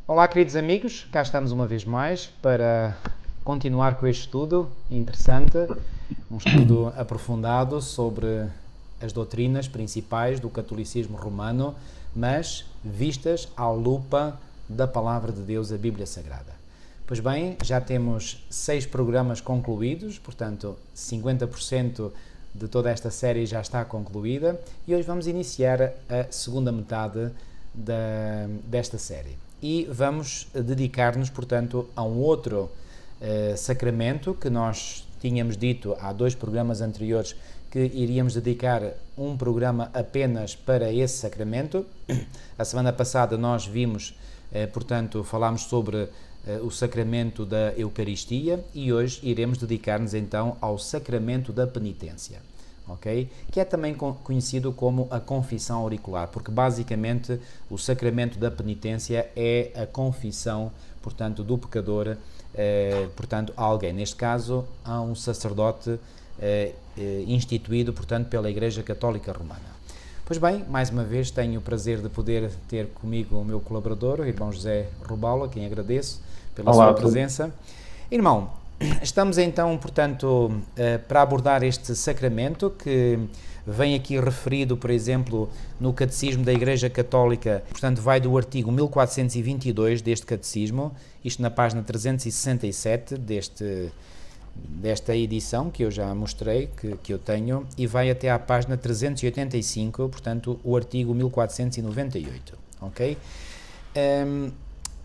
Olá, queridos amigos, cá estamos uma vez mais para continuar com este estudo interessante, um estudo aprofundado sobre as doutrinas principais do catolicismo romano, mas vistas à lupa da Palavra de Deus, a Bíblia Sagrada. Pois bem, já temos 6 programas concluídos, portanto 50% de toda esta série já está concluída e hoje vamos iniciar a segunda metade desta série. E vamos dedicar-nos, portanto, a um outro sacramento que nós tínhamos dito há 2 programas anteriores que iríamos dedicar um programa apenas para esse sacramento. A semana passada nós vimos, portanto, falámos sobre o sacramento da Eucaristia e hoje iremos dedicar-nos então ao sacramento da penitência. Okay? Que é também conhecido como a confissão auricular, porque basicamente o sacramento da penitência é a confissão, portanto, do pecador, portanto, a alguém. Neste caso, a um sacerdote instituído, portanto, pela Igreja Católica Romana. Pois bem, mais uma vez tenho o prazer de poder ter comigo o meu colaborador, o irmão José Robalo, a quem agradeço pela sua presença. Irmão, estamos então, portanto, para abordar este sacramento que vem aqui referido, por exemplo, no Catecismo da Igreja Católica, portanto vai do artigo 1422 deste Catecismo, isto na página 367 desta edição que eu já mostrei, que eu tenho, e vai até à página 385, portanto o artigo 1498, ok?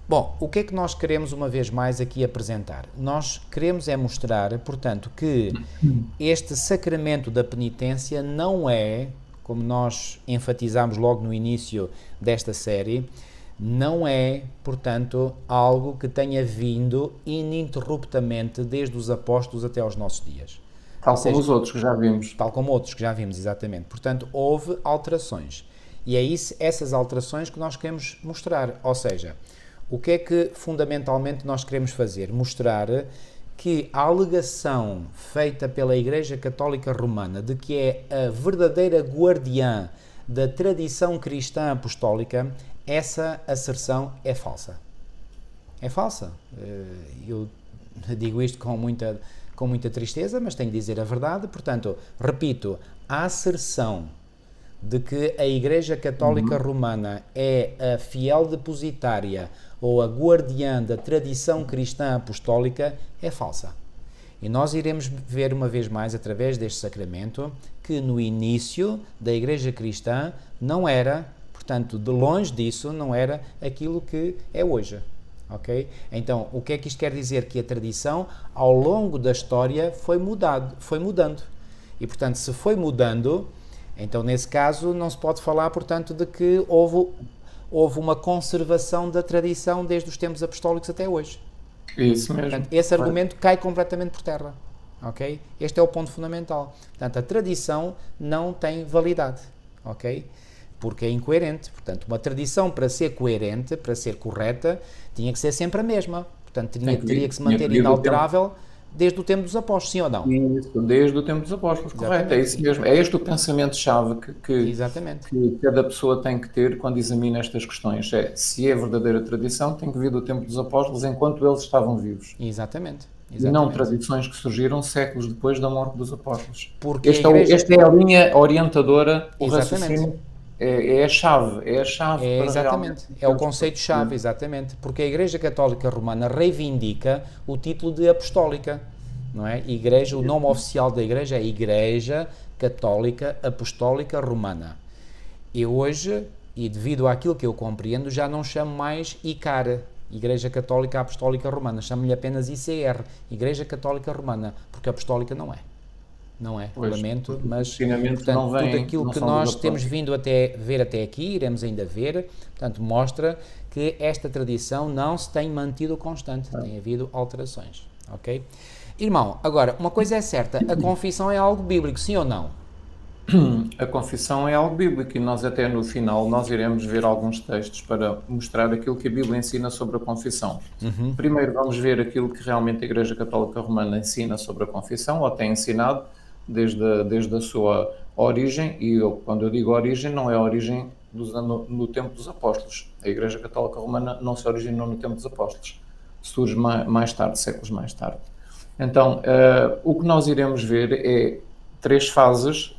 Bom, o que é que nós queremos uma vez mais aqui apresentar? Nós queremos é mostrar, portanto, que este sacramento da penitência não é, como nós enfatizamos logo no início desta série, não é, portanto, algo que tenha vindo ininterruptamente desde os apóstolos até aos nossos dias. Tal como os outros que já vimos. Tal como outros que já vimos, exatamente. Portanto, houve alterações. E é essas alterações que nós queremos mostrar. Ou seja, o que é que fundamentalmente nós queremos fazer? Mostrar que a alegação feita pela Igreja Católica Romana de que é a verdadeira guardiã da tradição cristã apostólica, essa asserção é falsa. É falsa. Eu digo isto com muita tristeza, mas tenho de dizer a verdade. Portanto, repito, a asserção de que a Igreja Católica Romana é a fiel depositária ou a guardiã da tradição cristã apostólica é falsa. E nós iremos ver uma vez mais, através deste sacramento, que no início da Igreja cristã não era, portanto, de longe disso, não era aquilo que é hoje. Okay? Então, o que é que isto quer dizer? Que a tradição, ao longo da história, foi mudando. E, portanto, se foi mudando, então, nesse caso, não se pode falar, portanto, de que houve uma conservação da tradição desde os tempos apostólicos até hoje. Isso mesmo. Portanto, esse argumento cai completamente por terra. Okay? Este é o ponto fundamental. Portanto, a tradição não tem validade. Okay? Porque é incoerente. Portanto, uma tradição, para ser coerente, para ser correta, tinha que ser sempre a mesma. Portanto, teria que se manter inalterável desde o tempo dos apóstolos, sim ou não? Isso, desde o tempo dos apóstolos, correto, é isso mesmo. É este o pensamento-chave que cada pessoa tem que ter quando examina estas questões. Se é verdadeira tradição, tem que vir do tempo dos apóstolos enquanto eles estavam vivos. Exatamente. E não tradições que surgiram séculos depois da morte dos apóstolos. Porque esta é a linha orientadora, o raciocínio. É a chave. Exatamente, é o conceito-chave, exatamente, porque a Igreja Católica Romana reivindica o título de apostólica, não é? Igreja, o nome oficial da Igreja é Igreja Católica Apostólica Romana. E hoje, e devido àquilo que eu compreendo, já não chamo mais ICAR, Igreja Católica Apostólica Romana, chamo-lhe apenas ICR, Igreja Católica Romana, porque apostólica não é. Não é, lamento, mas portanto, tudo aquilo que nós temos vindo a ver até aqui, iremos ainda ver, portanto, mostra que esta tradição não se tem mantido constante, tem havido alterações, ok? Irmão, agora, uma coisa é certa, a confissão é algo bíblico, sim ou não? A confissão é algo bíblico e nós até no final nós iremos ver alguns textos para mostrar aquilo que a Bíblia ensina sobre a confissão. Primeiro vamos ver aquilo que realmente a Igreja Católica Romana ensina sobre a confissão, ou tem ensinado, desde a sua origem, e quando eu digo origem, não é a origem no tempo dos apóstolos. A Igreja Católica Romana não se originou no tempo dos apóstolos, surge mais tarde, séculos mais tarde. Então, o que nós iremos ver é três fases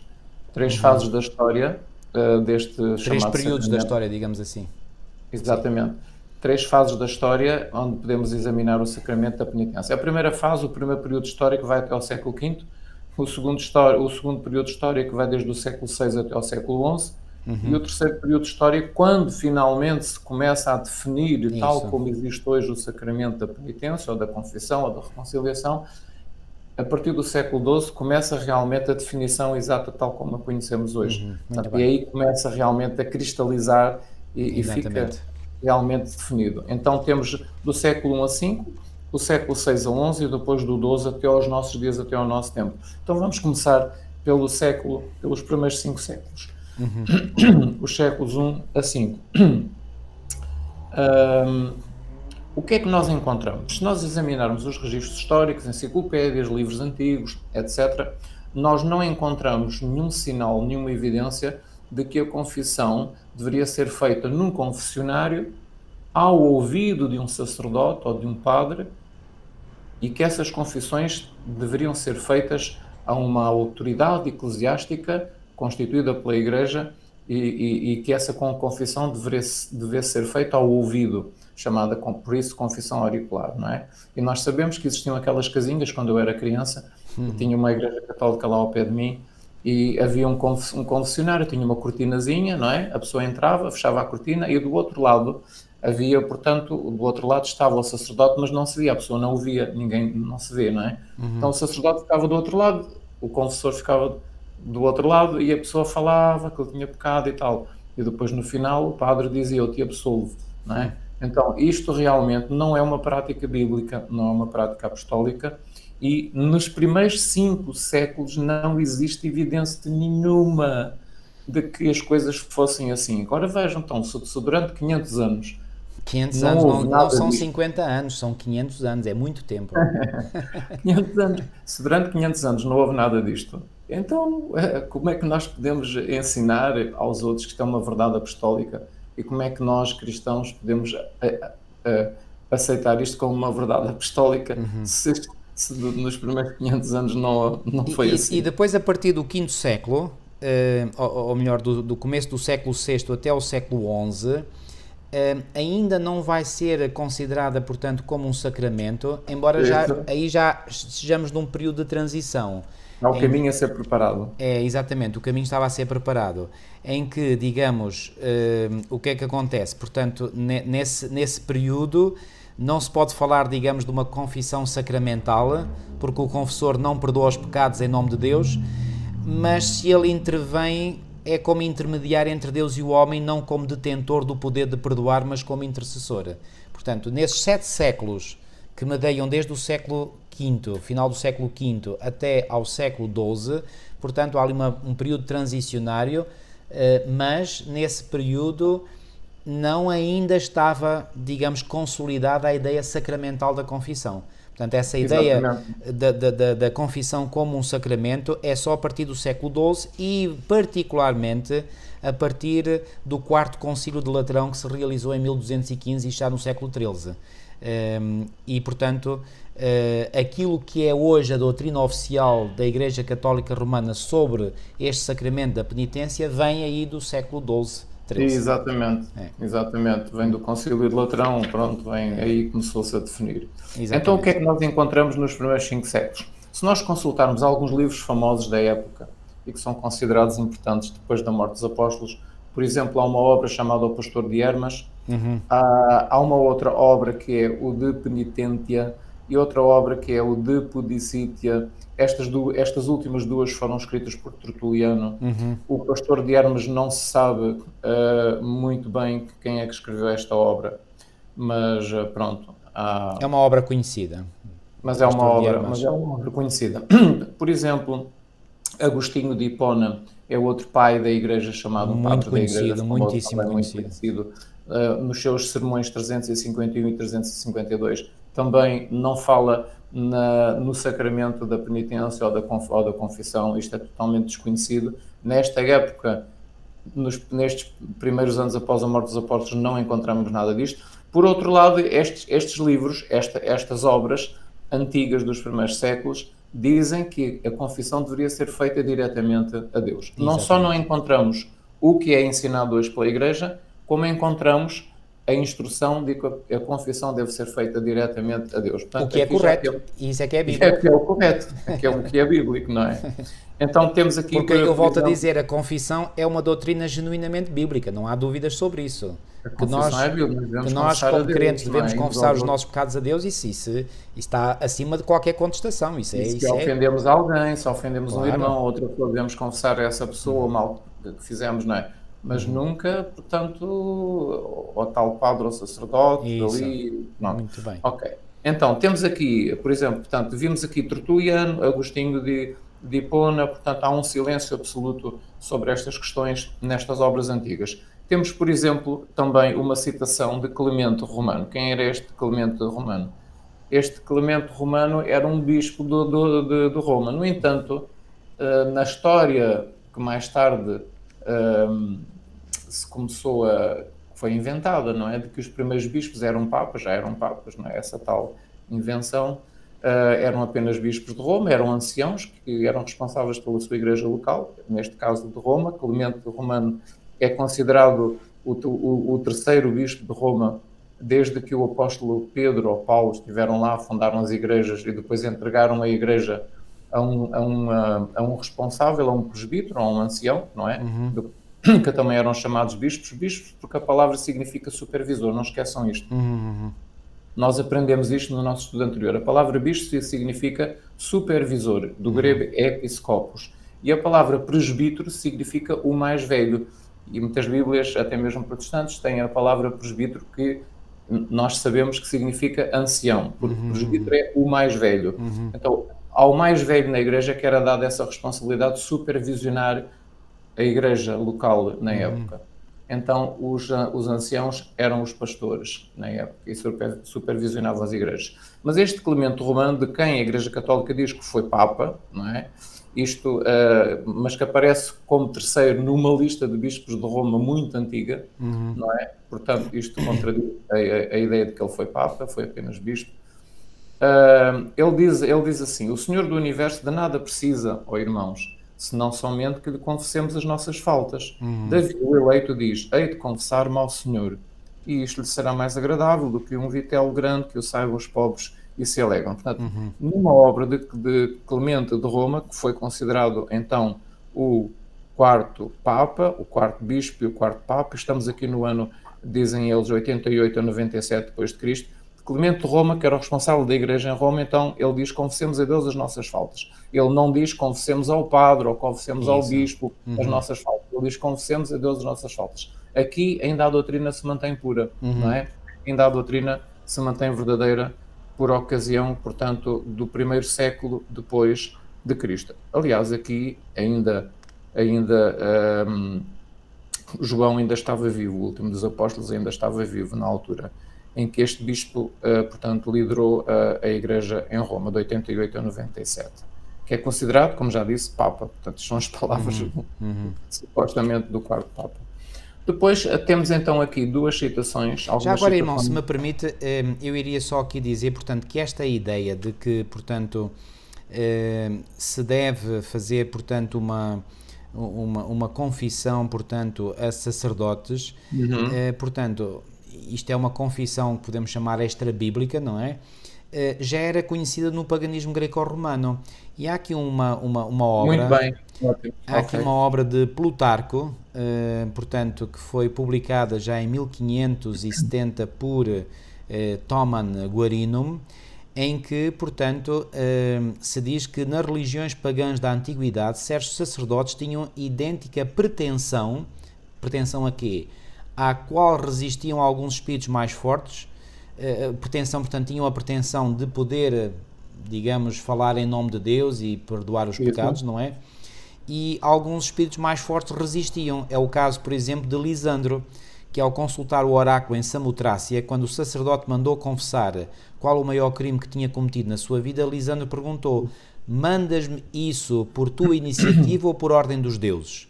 da história deste Três chamado períodos da sacramento. história, digamos assim. Exatamente. Três fases da história onde podemos examinar o sacramento da penitência. A primeira fase, o primeiro período histórico, vai até ao século V. O segundo período histórico vai desde o século VI até ao século XI. E o terceiro período histórico, quando finalmente se começa a definir, tal como existe hoje o sacramento da penitência, ou da confissão, ou da reconciliação, a partir do século XII começa realmente a definição exata tal como a conhecemos hoje. Portanto, e aí começa realmente a cristalizar e fica realmente definido. Então temos do século I a V, do século VI a XI e depois do XII até aos nossos dias, até ao nosso tempo. Então vamos começar pelos primeiros 5 séculos. Os séculos I a V. O que é que nós encontramos? Se nós examinarmos os registros históricos, enciclopédias, livros antigos, etc., nós não encontramos nenhum sinal, nenhuma evidência de que a confissão deveria ser feita num confessionário, ao ouvido de um sacerdote ou de um padre, e que essas confissões deveriam ser feitas a uma autoridade eclesiástica constituída pela Igreja e que essa confissão devesse ser feita ao ouvido, chamada, por isso, confissão auricular, não é? E nós sabemos que existiam aquelas casinhas, quando eu era criança, tinha uma igreja católica lá ao pé de mim, e havia um confessionário, tinha uma cortinazinha, não é? A pessoa entrava, fechava a cortina, e do outro lado havia, portanto, do outro lado estava o sacerdote, mas não se via, a pessoa não o via, ninguém não se vê, não é? Então o sacerdote ficava do outro lado, o confessor ficava do outro lado e a pessoa falava que ele tinha pecado e tal. E depois no final o padre dizia: eu te absolvo, não é? Então isto realmente não é uma prática bíblica, não é uma prática apostólica, e nos primeiros 5 séculos não existe evidência nenhuma de que as coisas fossem assim. Agora vejam, então, se durante 500 anos 500 anos não são 50 anos, são 500 anos, é muito tempo. 500 anos. Se durante 500 anos não houve nada disto, então como é que nós podemos ensinar aos outros que isto é uma verdade apostólica? E como é que nós, cristãos, podemos aceitar isto como uma verdade apostólica se nos primeiros 500 anos não foi assim? E depois, a partir do 5º século, ou melhor, do começo do século VI até o século XI, ainda não vai ser considerada, portanto, como um sacramento, embora aí já estejamos num período de transição. Há o caminho a ser preparado. Exatamente, o caminho estava a ser preparado, em que, digamos, o que é que acontece? Portanto, nesse período não se pode falar, digamos, de uma confissão sacramental, porque o confessor não perdoa os pecados em nome de Deus, mas se ele intervém, é como intermediário entre Deus e o homem, não como detentor do poder de perdoar, mas como intercessor. Portanto, nesses 7 séculos que medeiam desde o século V, final do século V, até ao século XII, portanto, há ali um período transicionário, mas nesse período não ainda estava, digamos, consolidada a ideia sacramental da confissão. Portanto, essa ideia da confissão como um sacramento é só a partir do século XII e, particularmente, a partir do 4º Concílio de Latrão, que se realizou em 1215 e está no século XIII. E, portanto, aquilo que é hoje a doutrina oficial da Igreja Católica Romana sobre este sacramento da penitência vem aí do século XII. 13. Exatamente, vem do Concílio de Latrão, pronto, vem aí começou-se a definir. Exatamente. Então o que é que nós encontramos nos primeiros 5 séculos? Se nós consultarmos alguns livros famosos da época e que são considerados importantes depois da morte dos apóstolos, por exemplo, há uma obra chamada O Pastor de Hermas, há uma outra obra que é o De Penitentia e outra obra que é o De Pudicitia. Estas últimas duas foram escritas por Tertuliano. O Pastor de Hermas não se sabe muito bem quem é que escreveu esta obra, mas pronto. É uma obra conhecida. Mas é uma obra conhecida. Por exemplo, Agostinho de Hipona é outro pai da Igreja, chamado muito Padre conhecido, da Igreja, muitíssimo muito conhecido. Nos seus sermões 351 e 352 também não fala no sacramento da penitência ou da confissão, isto é totalmente desconhecido. Nesta época nestes primeiros anos após a morte dos apóstolos não encontramos nada disto. Por outro lado, estes livros, estas obras antigas dos primeiros séculos, dizem que a confissão deveria ser feita diretamente a Deus. Exatamente. Não só não encontramos o que é ensinado hoje pela Igreja, como encontramos a instrução de que a confissão deve ser feita diretamente a Deus. Portanto, o que é correto. Isso é que é bíblico. É que é o correto, é o que é bíblico, não é? Então temos aqui... Porque eu volto a dizer, a confissão é uma doutrina genuinamente bíblica, não há dúvidas sobre isso. Que nós como crentes, devemos confessar os nossos pecados a Deus, isso está acima de qualquer contestação. Se ofendemos alguém, se ofendemos um irmão, outra pessoa, devemos confessar a essa pessoa o mal que fizemos, não é? Mas nunca, portanto, ao tal padre ou sacerdote, ali... Não. Muito bem. Ok. Então, temos aqui, por exemplo, portanto, vimos aqui Tertuliano, Agostinho de Hipona, portanto, há um silêncio absoluto sobre estas questões nestas obras antigas. Temos, por exemplo, também uma citação de Clemente Romano. Quem era este Clemente Romano? Este Clemente Romano era um bispo de Roma. No entanto, na história que mais tarde foi inventada, não é? De que os primeiros bispos eram papas, já eram papas, não é? Essa tal invenção. Eram apenas bispos de Roma, eram anciãos que eram responsáveis pela sua igreja local, neste caso de Roma. Clemente Romano é considerado o terceiro bispo de Roma desde que o apóstolo Pedro ou Paulo estiveram lá, fundaram as igrejas e depois entregaram a igreja a um responsável, a um presbítero, a um ancião, não é? Que também eram chamados bispos, porque a palavra significa supervisor, não esqueçam isto. Nós aprendemos isto no nosso estudo anterior. A palavra bispo significa supervisor, do grego episkopos. E a palavra presbítero significa o mais velho. E muitas Bíblias, até mesmo protestantes, têm a palavra presbítero, que nós sabemos que significa ancião, porque presbítero é o mais velho. Então, ao mais velho na igreja que era dada essa responsabilidade de supervisionar a igreja local na época. Então, os anciãos eram os pastores na época e supervisionavam as igrejas. Mas este Clemente Romano, de quem a Igreja Católica diz que foi Papa, não é? Mas que aparece como terceiro numa lista de bispos de Roma muito antiga, não é? Portanto, isto contradiz a ideia de que ele foi Papa, foi apenas bispo. Ele diz assim: o Senhor do Universo de nada precisa, ó irmãos, senão somente que lhe confessemos as nossas faltas. Davi, o eleito, diz: hei de confessar-me ao Senhor, e isto lhe será mais agradável do que um vitelo grande que o saibam os pobres e se alegram. Portanto, numa obra de Clemente de Roma, que foi considerado então o quarto Papa, o quarto Bispo e o quarto Papa, estamos aqui no ano, dizem eles, 88 a 97 depois de Cristo, Clemente de Roma, que era o responsável da igreja em Roma, então ele diz: confessemos a Deus as nossas faltas. Ele não diz confessemos ao padre ou confessemos ao bispo as nossas faltas. Ele diz confessemos a Deus as nossas faltas. Aqui ainda a doutrina se mantém pura, não é? Ainda a doutrina se mantém verdadeira por ocasião, portanto, do primeiro século depois de Cristo. Aliás, aqui ainda João ainda estava vivo, o último dos apóstolos ainda estava vivo na altura em que este bispo, portanto, liderou a igreja em Roma, de 88 a 97, que é considerado, como já disse, Papa. Portanto, são as palavras supostamente do quarto Papa. Depois temos então aqui duas citações. Já agora, irmão, se me permite, eu iria só aqui dizer, portanto, que esta ideia de que, portanto, se deve fazer, portanto, uma confissão, portanto, a sacerdotes, portanto, isto é uma confissão que podemos chamar extra-bíblica, não é? Já era conhecida no paganismo greco-romano. E há aqui uma obra... Muito bem. Há aqui uma obra de Plutarco, portanto, que foi publicada já em 1570 por Thoman Guarinum, em que, portanto, se diz que nas religiões pagãs da antiguidade, certos sacerdotes tinham idêntica pretensão a quê? À qual resistiam alguns espíritos mais fortes, tinham a pretensão de poder, digamos, falar em nome de Deus e perdoar os pecados, não é? E alguns espíritos mais fortes resistiam. É o caso, por exemplo, de Lisandro, que ao consultar o oráculo em Samotrácia, quando o sacerdote mandou confessar qual o maior crime que tinha cometido na sua vida, Lisandro perguntou: mandas-me isso por tua iniciativa ou por ordem dos deuses?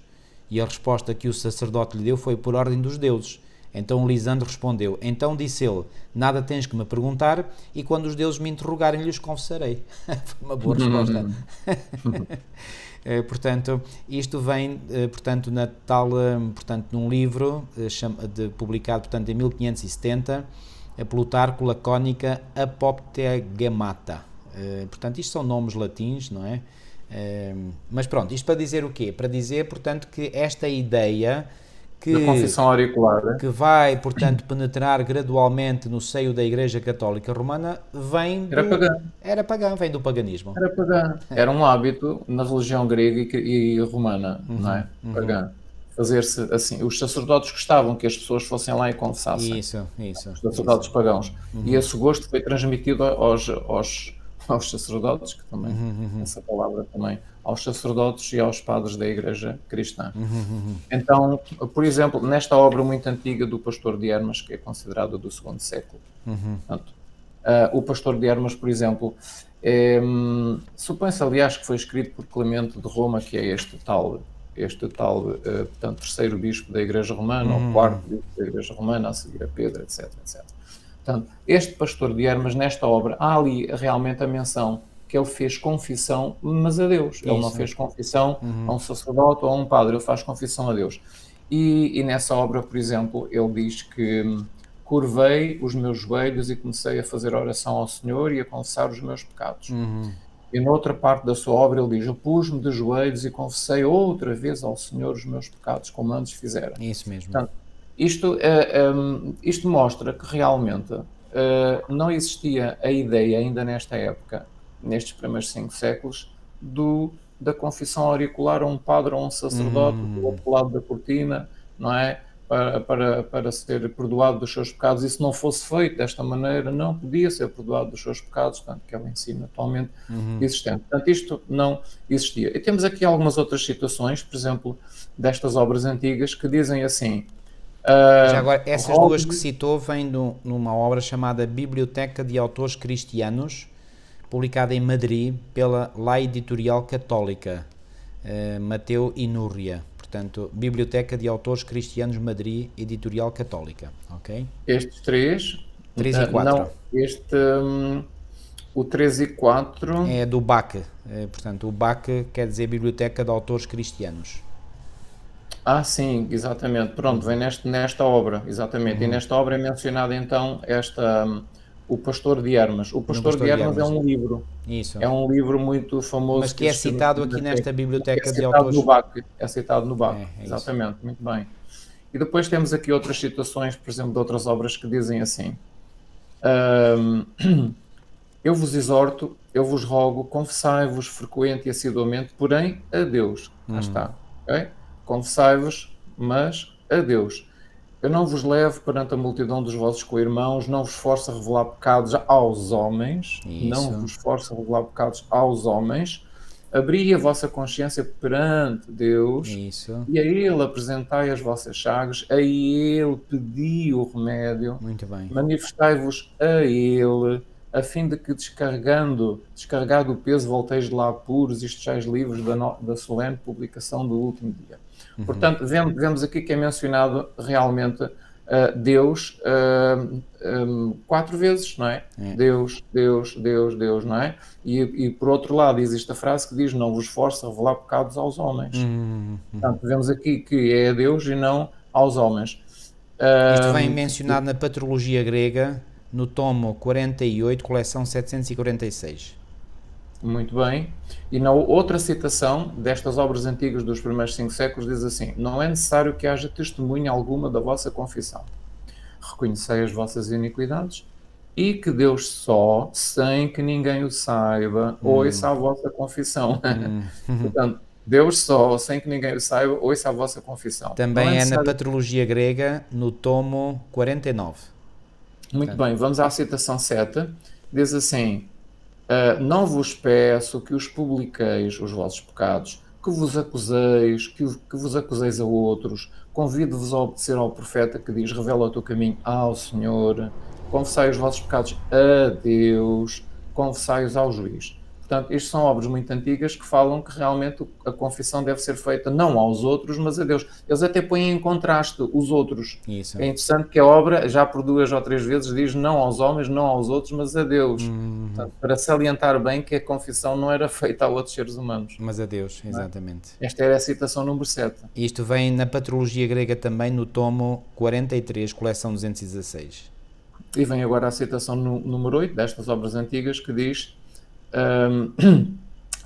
E a resposta que o sacerdote lhe deu foi: por ordem dos deuses. Então Lisandro respondeu: então disse ele, nada tens que me perguntar, e quando os deuses me interrogarem, lhes confessarei. Foi uma boa resposta. Portanto, isto vem, portanto, na tal, portanto, num livro publicado, portanto, em 1570, Plutarco Lacónica Apoptegemata. Portanto, isto são nomes latins, não é? Mas pronto, isto para dizer o quê? Para dizer, portanto, que esta ideia Da confissão auricular, que vai, portanto, penetrar gradualmente no seio da Igreja Católica Romana vem era pagã. Era pagã, vem do paganismo. Era pagã. Era um hábito na religião grega e romana, não é? Pagã. Fazer-se assim. Os sacerdotes gostavam que as pessoas fossem lá e confessassem. Isso. Os sacerdotes pagãos. E esse gosto foi transmitido aos sacerdotes, que também, essa palavra também, aos sacerdotes e aos padres da Igreja Cristã. Então, por exemplo, nesta obra muito antiga do Pastor de Hermas, que é considerada do segundo século, portanto, o Pastor de Hermas, por exemplo, supõe-se, aliás, que foi escrito por Clemente de Roma, que é este tal portanto, terceiro bispo da Igreja Romana, ou quarto bispo da Igreja Romana, a seguir a Pedro, etc. Portanto, este Pastor de Hermas, nesta obra, há ali realmente a menção que ele fez confissão, mas a Deus. Ele não fez confissão a um sacerdote ou a um padre, ele faz confissão a Deus. E nessa obra, por exemplo, ele diz que curvei os meus joelhos e comecei a fazer oração ao Senhor e a confessar os meus pecados. E noutra parte da sua obra ele diz: eu pus-me de joelhos e confessei outra vez ao Senhor os meus pecados, como antes fizera. Isso mesmo. Portanto, isto mostra que realmente não existia a ideia ainda nesta época, nestes primeiros 5 séculos, da confissão auricular a um padre ou a um sacerdote do outro lado da cortina, não é? Para ser perdoado dos seus pecados, e se não fosse feito desta maneira, não podia ser perdoado dos seus pecados, tanto que ele ensina atualmente existente. Portanto, isto não existia. E temos aqui algumas outras situações, por exemplo, destas obras antigas, que dizem assim... Já agora, essas duas que citou vêm numa obra chamada Biblioteca de Autores Cristianos, publicada em Madrid pela La Editorial Católica, Mateu e Núria. Portanto, Biblioteca de Autores Cristianos, Madrid, Editorial Católica. Ok? Estes 3 e 4. Não, o 3 e 4... É do BAC. Portanto, o BAC quer dizer Biblioteca de Autores Cristianos. Sim, exatamente. Pronto, vem nesta obra, exatamente. E nesta obra é mencionada então o Pastor de Hermas. O Pastor de Hermas é um livro. Isso. É um livro muito famoso. Mas que é citado aqui nesta Biblioteca de Autores. Autores. É citado no BAC, exatamente. Isso. Muito bem. E depois temos aqui outras situações, por exemplo, de outras obras que dizem assim: eu vos exorto, eu vos rogo, confessai-vos frequente e assiduamente, porém a Deus. Lá está. Okay? Confessai-vos, mas a Deus. Eu não vos levo perante a multidão dos vossos co-irmãos, não vos forço a revelar pecados aos homens, não vos forço a revelar pecados aos homens, abri a vossa consciência perante Deus, e a Ele apresentai as vossas chagas, a Ele pedi o remédio, manifestai-vos a Ele, a fim de que descarregado o peso volteis de lá puros e estejais livres da solene publicação do último dia. Portanto, vemos aqui que é mencionado realmente Deus 4 vezes, não é? Deus, não é? E por outro lado existe a frase que diz: não vos forço a revelar pecados aos homens. Portanto, vemos aqui que é a Deus e não aos homens. Isto vem mencionado na Patrologia Grega, no tomo 48, coleção 746. Muito bem. E na outra citação destas obras antigas dos primeiros 5 séculos diz assim: não é necessário que haja testemunha alguma da vossa confissão. Reconhecei as vossas iniquidades e que Deus só, sem que ninguém o saiba, ouça a vossa confissão. Portanto, Deus só, sem que ninguém o saiba, ouça a vossa confissão. Também é na Patrologia Grega, no tomo 49. Muito bem, vamos à citação 7. Diz assim: não vos peço que os publiqueis os vossos pecados, que vos acuseis, que vos acuseis a outros. Convido-vos a obedecer ao profeta que diz: revela o teu caminho ao Senhor. Confessai os vossos pecados a Deus, confessai-os ao juiz. Portanto, isto são obras muito antigas que falam que realmente a confissão deve ser feita não aos outros, mas a Deus. Eles até põem em contraste os outros. Isso. É interessante que a obra, já por 2 ou 3 vezes, diz não aos homens, não aos outros, mas a Deus. Portanto, para salientar bem que a confissão não era feita a outros seres humanos. Mas a Deus, exatamente. Esta era a citação número 7. Isto vem na Patrologia Grega também, no tomo 43, coleção 216. E vem agora a citação número 8 destas obras antigas, que diz: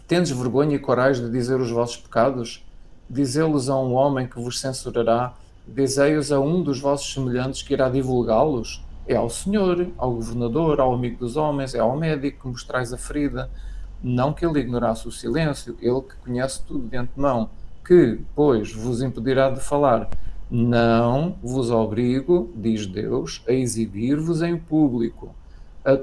tendes vergonha e coragem de dizer os vossos pecados? Dizê-los a um homem que vos censurará? Dizei-os a um dos vossos semelhantes que irá divulgá-los? É ao Senhor, ao governador, ao amigo dos homens, é ao médico que vos traz a ferida. Não que ele ignorasse o silêncio, ele que conhece tudo de antemão, que, pois, vos impedirá de falar. Não vos obrigo, diz Deus, a exibir-vos em público, a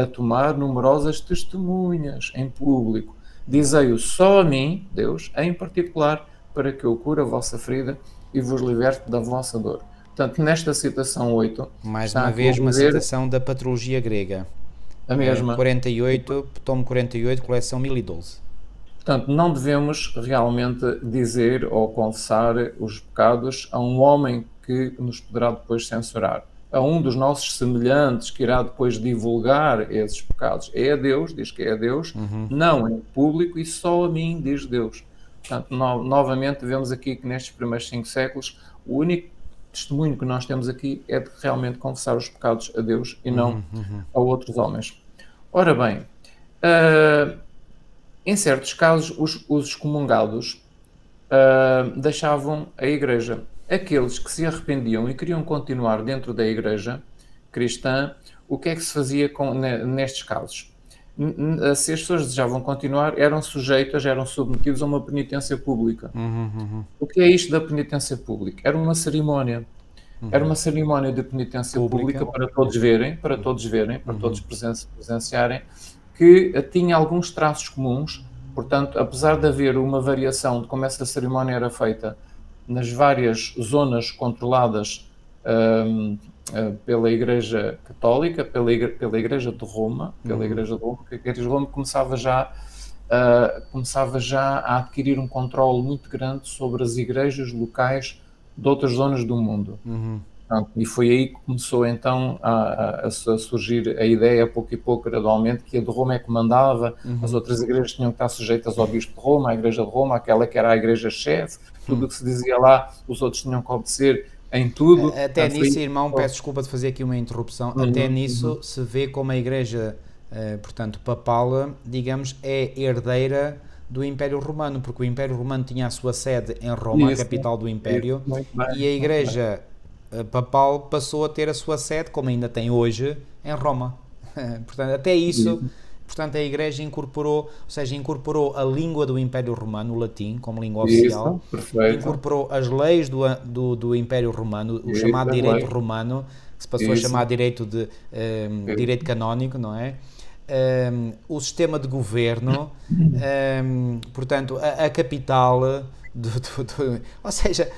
tomar numerosas testemunhas em público. Dizei-o só a mim, Deus, em particular, para que eu cure a vossa ferida e vos liberte da vossa dor. Portanto, nesta citação 8... Mais uma vez, uma citação da Patrologia Grega. A mesma. 48, tomo 48, coleção 1012. Portanto, não devemos realmente dizer ou confessar os pecados a um homem que nos poderá depois censurar, a um dos nossos semelhantes que irá depois divulgar esses pecados. É a Deus, diz que é a Deus, não em público e só a mim, diz Deus. Portanto, novamente vemos aqui que nestes primeiros 5 séculos o único testemunho que nós temos aqui é de realmente confessar os pecados a Deus e não a outros homens. Ora bem, em certos casos os excomungados deixavam a igreja. Aqueles que se arrependiam e queriam continuar dentro da igreja cristã, o que é que se fazia nestes casos? Se as pessoas desejavam continuar, eram submetidos a uma penitência pública. O que é isto da penitência pública? Era uma cerimónia. Era uma cerimónia de penitência pública para todos verem, para todos presenciarem, que tinha alguns traços comuns. Portanto, apesar de haver uma variação de como essa cerimónia era feita nas várias zonas controladas pela Igreja Católica, pela Igreja de Roma, porque a Igreja de Roma começava já a adquirir um controle muito grande sobre as igrejas locais de outras zonas do mundo. E foi aí que começou então a surgir a ideia, pouco e pouco, gradualmente, que a de Roma é que mandava, as outras igrejas tinham que estar sujeitas ao Bispo de Roma, à Igreja de Roma, aquela que era a igreja-chefe, tudo o que se dizia lá, os outros tinham que obedecer em tudo. Até nisso, irmão, peço desculpa de fazer aqui uma interrupção, até nisso se vê como a igreja, portanto, papal, digamos, é herdeira do Império Romano, porque o Império Romano tinha a sua sede em Roma, a capital do Império, e a igreja papal passou a ter a sua sede, como ainda tem hoje, em Roma. Portanto, até isso, portanto, a igreja incorporou a língua do Império Romano, o latim, como língua oficial, incorporou as leis do Império Romano, o chamado direito romano, que se passou a chamar direito canónico, não é? O sistema de governo, portanto, a capital, ou seja...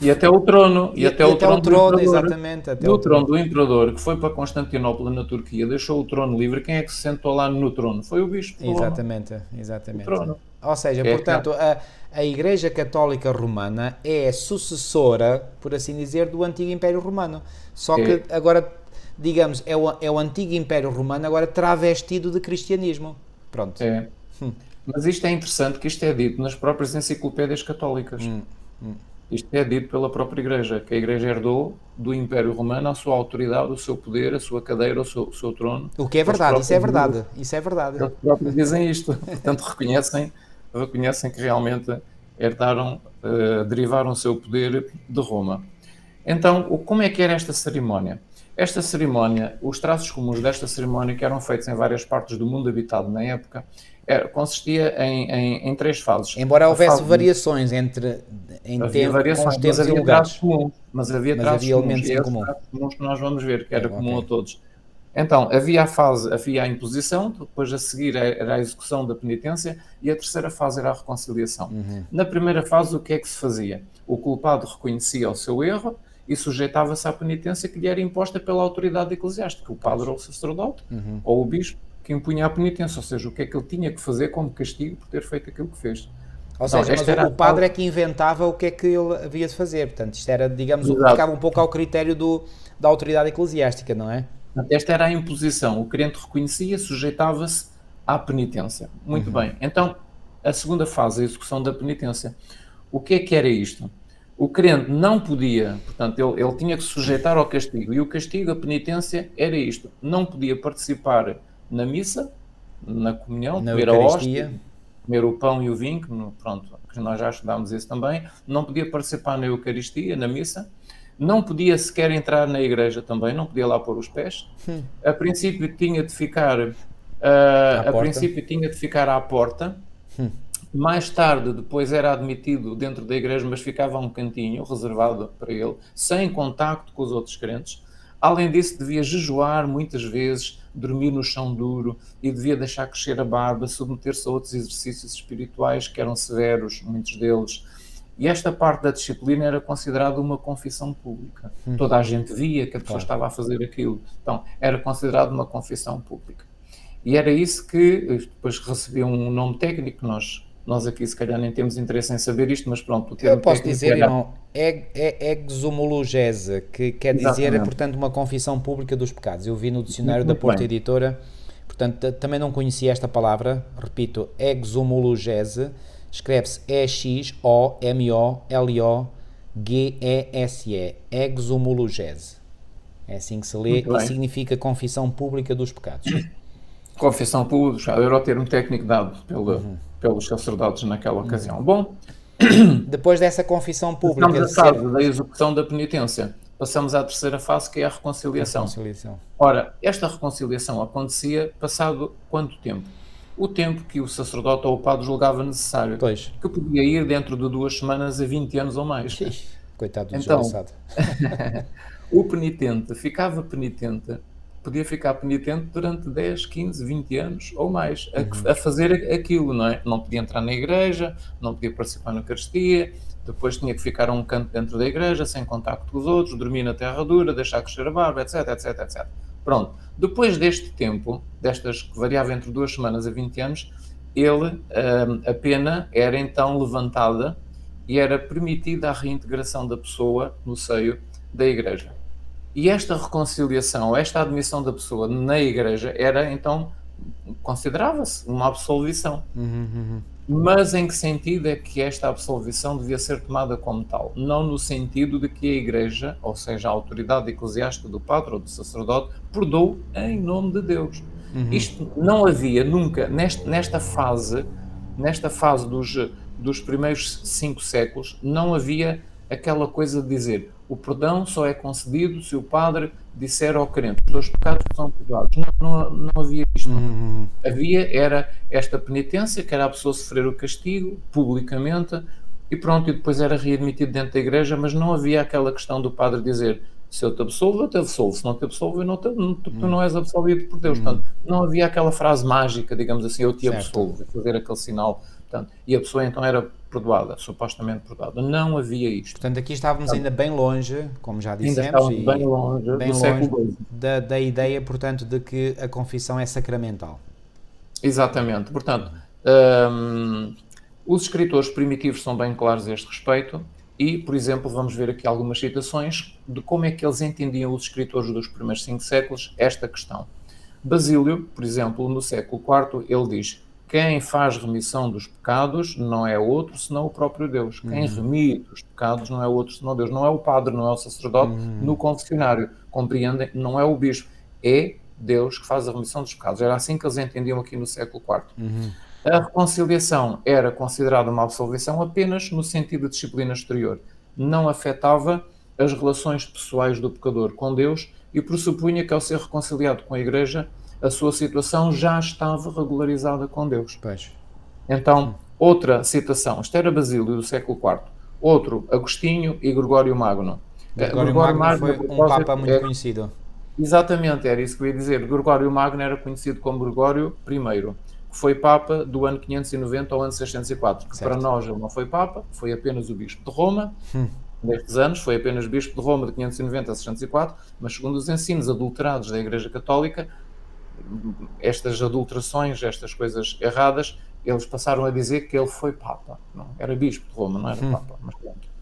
E até o trono, até o trono exatamente. O trono do imperador, que foi para Constantinopla, na Turquia, deixou o trono livre. Quem é que se sentou lá no trono? Foi o bispo de Roma. Exatamente. Ou seja, portanto, a Igreja Católica Romana é sucessora, por assim dizer, do antigo Império Romano. Só que agora, digamos, é o antigo Império Romano agora travestido de cristianismo. Pronto. Mas isto é interessante, que isto é dito nas próprias enciclopédias católicas. Isto é dito pela própria Igreja, que a Igreja herdou do Império Romano a sua autoridade, o seu poder, a sua cadeira, o seu trono. O que é verdade, isso é verdade. Eles próprios dizem isto, portanto reconhecem que realmente derivaram o seu poder de Roma. Então, como é que era esta cerimónia? Esta cerimónia, os traços comuns desta cerimónia, que eram feitos em várias partes do mundo habitado na época, consistia em 3 fases. Embora houvesse variações com os tempos e lugares. Mas havia traços elementos em comum. Traços comuns que nós vamos ver, que era comum a todos. Então, havia a imposição, depois a seguir era a execução da penitência, e a terceira fase era a reconciliação. Na primeira fase, o que é que se fazia? O culpado reconhecia o seu erro e sujeitava-se à penitência que lhe era imposta pela autoridade eclesiástica, o padre ou o sacerdote, ou o bispo, que impunha a penitência, ou seja, o que é que ele tinha que fazer como castigo por ter feito aquilo que fez. Ou Então, seja, mas esta era o padre é que inventava o que é que ele havia de fazer. Portanto, isto era, digamos, ficava um pouco ao critério da autoridade eclesiástica, não é? Esta era a imposição. O crente reconhecia, sujeitava-se à penitência. Muito bem. Então, a segunda fase, a execução da penitência. O que é que era isto? O crente não podia, portanto, ele tinha que se sujeitar ao castigo. E o castigo, a penitência, era isto. Não podia participar na missa, na comunhão, Na comer a Eucaristia. hóstia, comer o pão e o vinho, pronto, que nós já estudámos isso também. Não podia participar na Eucaristia, na missa. Não podia sequer entrar na igreja também, não podia lá pôr os pés. A princípio tinha de ficar, à porta. Mais tarde, depois era admitido dentro da igreja, mas ficava a um cantinho reservado para ele, sem contacto com os outros crentes. Além disso, devia jejuar muitas vezes, dormir no chão duro e devia deixar crescer a barba, submeter-se a outros exercícios espirituais que eram severos, muitos deles. E esta parte da disciplina era considerada uma confissão pública. Toda a gente via que a pessoa estava a fazer aquilo. Então, era considerado uma confissão pública. E era isso que depois recebia um nome técnico. Nós aqui, se calhar, nem temos interesse em saber isto, mas pronto, o termo Eu posso técnico dizer, era... irmão, exomologese, que quer dizer, portanto, uma confissão pública dos pecados. Eu vi no dicionário da Porta Editora, portanto, também não conhecia esta palavra, repito, exomologese, escreve-se E-X-O-M-O-L-O-G-E-S-E, exomologese. É assim que se lê e significa confissão pública dos pecados. Confissão pública, era o termo técnico dado pelos sacerdotes naquela ocasião. Bom, depois dessa confissão pública... Passamos a fase da execução da penitência. Passamos à terceira fase, que é a reconciliação. Ora, esta reconciliação acontecia passado quanto tempo? O tempo que o sacerdote ou o padre julgava necessário. Pois. Que podia ir dentro de 2 semanas a 20 anos ou mais. Coitado do desgraçado. O penitente ficava penitente, podia ficar penitente durante 10, 15, 20 anos ou mais a fazer aquilo, não é? Não podia entrar na igreja, não podia participar na Eucaristia, depois tinha que ficar a um canto dentro da igreja, sem contacto com os outros, dormir na terra dura, deixar crescer a barba, etc, etc, etc. Pronto. Depois deste tempo, destas que variava entre 2 semanas a 20 anos, a pena era então levantada e era permitida a reintegração da pessoa no seio da igreja. E esta reconciliação, esta admissão da pessoa na igreja era, então, considerava-se uma absolvição. Mas em que sentido é que esta absolvição devia ser tomada como tal? Não no sentido de que a igreja, ou seja, a autoridade eclesiástica do padre ou do sacerdote, perdoou em nome de Deus. Isto não havia nunca, nesta fase dos primeiros 5 séculos, não havia aquela coisa de dizer o perdão só é concedido se o padre disser ao crente os teus pecados são perdoados. Não havia isto. Era esta penitência, que era a pessoa sofrer o castigo publicamente e pronto, e depois era readmitido dentro da igreja, mas não havia aquela questão do padre dizer se eu te absolvo, eu te absolvo, se não te absolvo, tu não és absolvido por Deus. Portanto, não havia aquela frase mágica, digamos assim, eu te absolvo, fazer aquele sinal. Portanto, e a pessoa então era perdoada, supostamente perdoada. Não havia isto. Portanto, aqui estávamos ainda bem longe, como já dissemos, bem longe do século da ideia, portanto, de que a confissão é sacramental. Exatamente. Portanto, os escritores primitivos são bem claros a este respeito e, por exemplo, vamos ver aqui algumas citações de como é que eles entendiam, os escritores dos primeiros 5 séculos, esta questão. Basílio, por exemplo, no século IV, ele diz: quem faz remissão dos pecados não é outro senão o próprio Deus. Quem remite os pecados não é outro senão Deus. Não é o padre, não é o sacerdote no confessionário. Compreendem? Não é o bispo. É Deus que faz a remissão dos pecados. Era assim que eles entendiam aqui no século IV. A reconciliação era considerada uma absolvição apenas no sentido de disciplina exterior. Não afetava as relações pessoais do pecador com Deus e pressupunha que, ao ser reconciliado com a Igreja, a sua situação já estava regularizada com Deus. Pois. Então, outra citação, isto era Basílio do século IV, outro, Agostinho e Gregório Magno. Gregório Magno foi um papa muito conhecido. Exatamente, era isso que eu ia dizer. Gregório Magno era conhecido como Gregório I, que foi papa do ano 590 ao ano 604, que para nós ele não foi papa, foi apenas o bispo de Roma. Nestes anos foi apenas bispo de Roma de 590 a 604, mas segundo os ensinos adulterados da Igreja Católica, estas adulterações, estas coisas erradas, eles passaram a dizer que ele foi Papa. Não, era Bispo de Roma, não era Papa, mas pronto.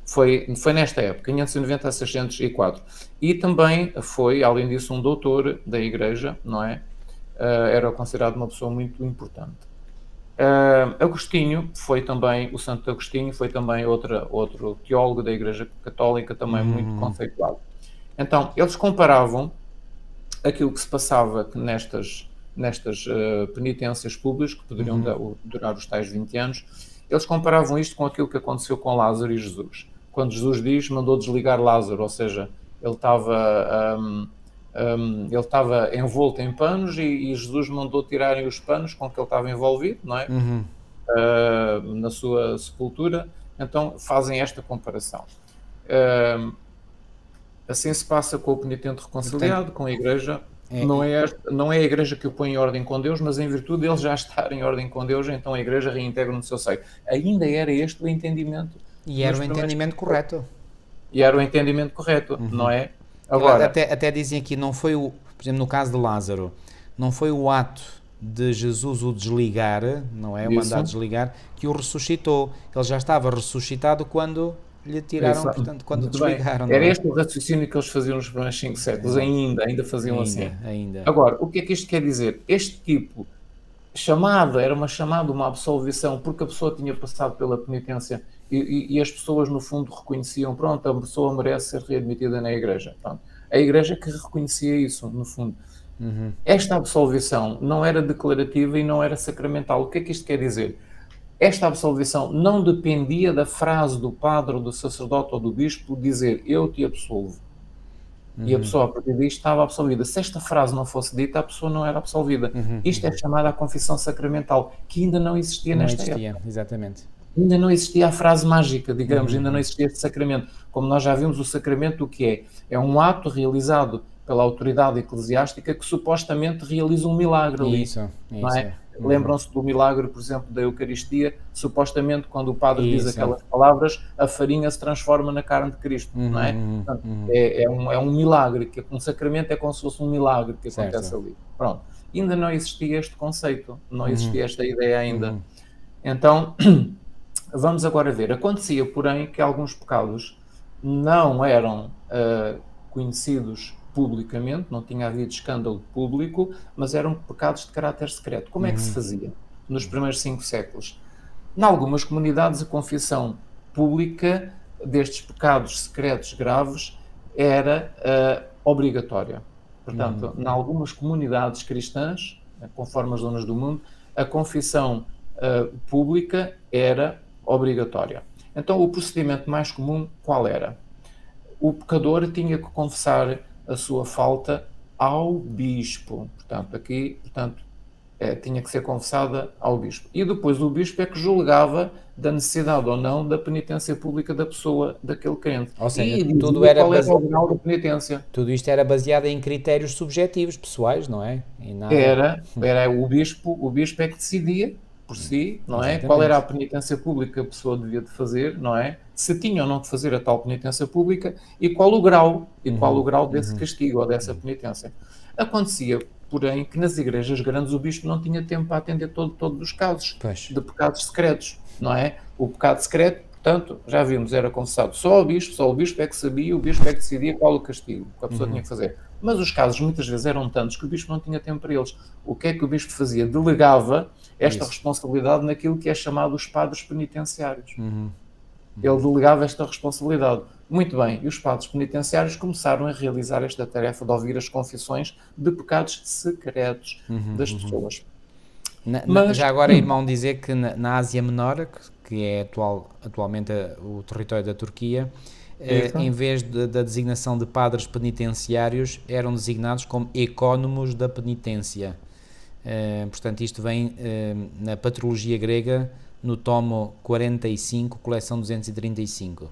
Foi nesta época, 590 a 604. E também foi, além disso, um doutor da Igreja, não é? Era considerado uma pessoa muito importante. Agostinho foi também, o Santo Agostinho foi também outro teólogo da Igreja Católica, também muito conceituado. Então, eles comparavam aquilo que se passava nestas penitências públicas, que poderiam durar os tais 20 anos, eles comparavam isto com aquilo que aconteceu com Lázaro e Jesus. Quando Jesus diz, mandou desligar Lázaro, ou seja, ele estava envolto em panos e Jesus mandou tirarem os panos com que ele estava envolvido, não é? Na sua sepultura. Então fazem esta comparação. Assim se passa com o penitente reconciliado, com a Igreja. Não é a Igreja que o põe em ordem com Deus, mas em virtude dele já estar em ordem com Deus, então a Igreja reintegra no seu seio. Ainda era este o entendimento. E era o entendimento correto. E era o entendimento correto, não é? Agora, até dizem aqui, não foi por exemplo, no caso de Lázaro, não foi o ato de Jesus o desligar, não é? O mandar desligar, que o ressuscitou. Ele já estava ressuscitado quando lhe tiraram, portanto, quando desligaram. Era este o raciocínio que eles faziam nos primeiros 5 séculos, ainda faziam assim. Agora, o que é que isto quer dizer? Este tipo, era uma chamada, uma absolvição, porque a pessoa tinha passado pela penitência e as pessoas, no fundo, reconheciam, pronto, a pessoa merece ser readmitida na Igreja. Pronto. A Igreja que reconhecia isso, no fundo. Esta absolvição não era declarativa e não era sacramental. O que é que isto quer dizer? Esta absolvição não dependia da frase do padre, ou do sacerdote ou do bispo dizer eu te absolvo. E a pessoa, a partir disto, estava absolvida. Se esta frase não fosse dita, a pessoa não era absolvida. Isto é chamada a confissão sacramental, que ainda não existia nesta época. Exatamente. Ainda não existia a frase mágica, digamos, ainda não existia este sacramento. Como nós já vimos, o sacramento o que é? É um ato realizado pela autoridade eclesiástica que supostamente realiza um milagre ali. Não é? Lembram-se do milagre, por exemplo, da Eucaristia, supostamente quando o padre diz aquelas palavras, a farinha se transforma na carne de Cristo, não é? Portanto, é um milagre, que um sacramento é como se fosse um milagre que acontece ali. Pronto. Ainda não existia este conceito, não existia esta ideia ainda. Então, vamos agora ver. Acontecia, porém, que alguns pecados não eram conhecidos publicamente, não tinha havido escândalo público, mas eram pecados de caráter secreto. Como é que se fazia nos primeiros 5 séculos? Em algumas comunidades, a confissão pública destes pecados secretos graves era obrigatória. Portanto, em algumas comunidades cristãs, conforme as zonas do mundo, a confissão pública era obrigatória. Então, o procedimento mais comum qual era? O pecador tinha que confessar a sua falta ao bispo. Portanto, tinha que ser confessada ao bispo. E depois o bispo é que julgava da necessidade ou não da penitência pública da pessoa, daquele crente. Ou seja, tudo era qual era o grau da penitência. Tudo isto era baseado em critérios subjetivos, pessoais, não é? Era o bispo é que decidia por si, não é? Qual era a penitência pública que a pessoa devia de fazer, não é? Se tinha ou não de fazer a tal penitência pública e qual o grau desse castigo ou dessa penitência. Acontecia, porém, que nas igrejas grandes o bispo não tinha tempo para atender todos os casos de pecados secretos, não é? O pecado secreto, portanto, já vimos, era confessado só o bispo é que sabia, o bispo é que decidia qual o castigo que a pessoa tinha que fazer. Mas os casos muitas vezes eram tantos que o bispo não tinha tempo para eles. O que é que o bispo fazia? Delegava esta responsabilidade naquilo que é chamado os padres penitenciários. Ele delegava esta responsabilidade. Muito bem, e os padres penitenciários começaram a realizar esta tarefa de ouvir as confissões de pecados secretos das pessoas. Já agora, irmão, dizer que na Ásia Menor, que é atualmente o território da Turquia, em vez da designação de padres penitenciários, eram designados como ecónomos da penitência. Portanto, isto vem na Patrologia Grega, no tomo 45, coleção 235.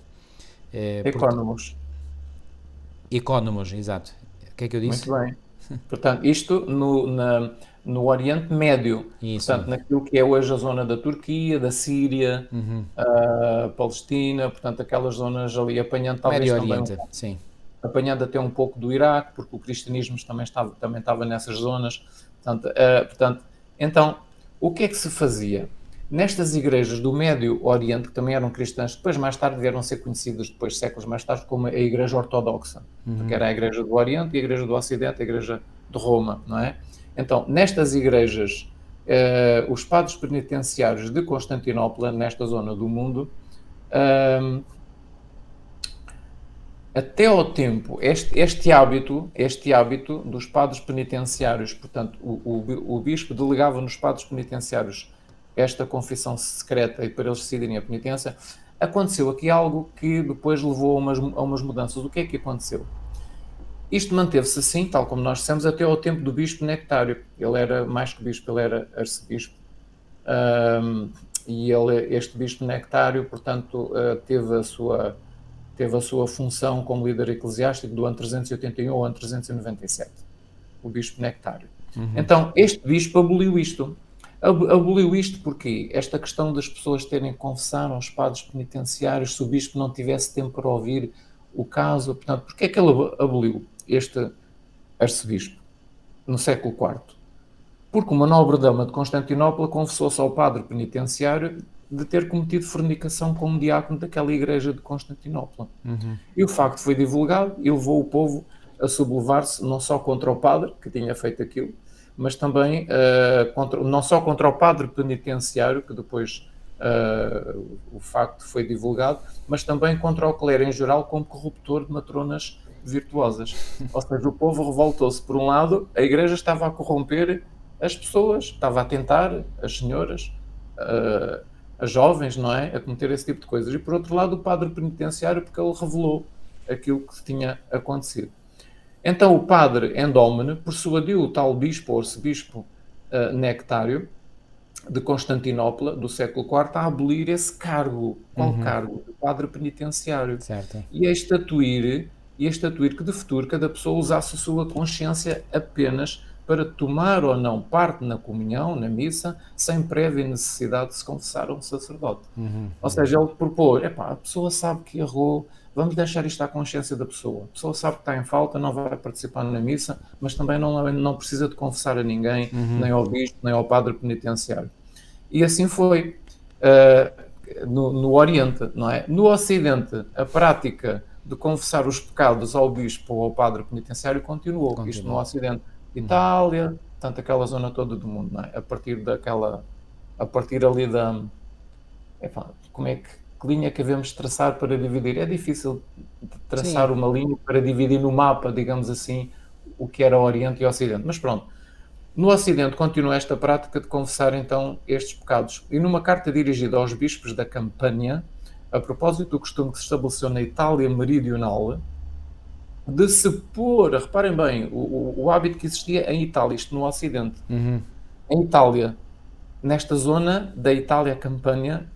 Ecónomos, exato. O que é que eu disse? Muito bem. Portanto, isto no Oriente Médio, portanto, naquilo que é hoje a zona da Turquia, da Síria, Palestina, portanto, aquelas zonas ali apanhando talvez Médio Oriente, sim. apanhando até um pouco do Iraque, porque o cristianismo também estava nessas zonas. Portanto, então, o que é que se fazia? Nestas igrejas do Médio Oriente, que também eram cristãs, depois mais tarde vieram a ser conhecidas, depois séculos mais tarde, como a Igreja Ortodoxa, porque era a Igreja do Oriente e a Igreja do Ocidente, a Igreja de Roma, não é? Então, nestas igrejas, os padres penitenciários de Constantinopla, nesta zona do mundo, até ao tempo, este hábito dos padres penitenciários, portanto, o bispo delegava nos padres penitenciários esta confissão secreta e para eles decidirem a penitência, aconteceu aqui algo que depois levou a umas mudanças. O que é que aconteceu? Isto manteve-se assim, tal como nós dissemos, até ao tempo do bispo Nectário. Ele era mais que bispo, ele era arcebispo. E este bispo Nectário, portanto, teve a sua função como líder eclesiástico do ano 381 ao ano 397, o bispo Nectário. Então, este bispo aboliu isto. Aboliu isto porque esta questão das pessoas terem que confessar aos padres penitenciários se o bispo não tivesse tempo para ouvir o caso. Portanto, porque é que ele aboliu este arcebispo no século IV? Porque uma nobre dama de Constantinopla confessou-se ao padre penitenciário de ter cometido fornicação com um diácono daquela igreja de Constantinopla. E o facto foi divulgado e levou o povo a sublevar-se não só contra o padre que tinha feito aquilo, mas também não só contra o padre penitenciário, que depois o facto foi divulgado, mas também contra o clero em geral como corruptor de matronas virtuosas. Ou seja, o povo revoltou-se. Por um lado, a igreja estava a corromper as pessoas, estava a tentar, as senhoras, as jovens, não é? A cometer esse tipo de coisas. E por outro lado, o padre penitenciário, porque ele revelou aquilo que tinha acontecido. Então o padre Endómene persuadiu o tal bispo, ou arcebispo Nectário, de Constantinopla, do século IV, a abolir esse cargo. Qual cargo? O padre penitenciário. Certo. E a estatuir que de futuro cada pessoa usasse a sua consciência apenas para tomar ou não parte na comunhão, na missa, sem prévia necessidade de se confessar a um sacerdote. Ou seja, ele propôs, a pessoa sabe que errou, vamos deixar isto à consciência da pessoa. A pessoa sabe que está em falta, não vai participar na missa, mas também não precisa de confessar a ninguém, nem ao bispo, nem ao padre penitenciário. E assim foi no Oriente, não é? No Ocidente, a prática de confessar os pecados ao bispo ou ao padre penitenciário continuou. Isto no Ocidente. Itália, tanto aquela zona toda do mundo, não é? A partir ali da... como é que linha que devemos traçar para dividir? É difícil traçar uma linha para dividir no mapa, digamos assim, o que era Oriente e Ocidente. Mas pronto, no Ocidente continua esta prática de confessar então estes pecados. E numa carta dirigida aos bispos da Campânia, a propósito do costume que se estabeleceu na Itália meridional, de se pôr, reparem bem, o hábito que existia em Itália, isto no Ocidente. Em Itália, nesta zona da Itália Campânia,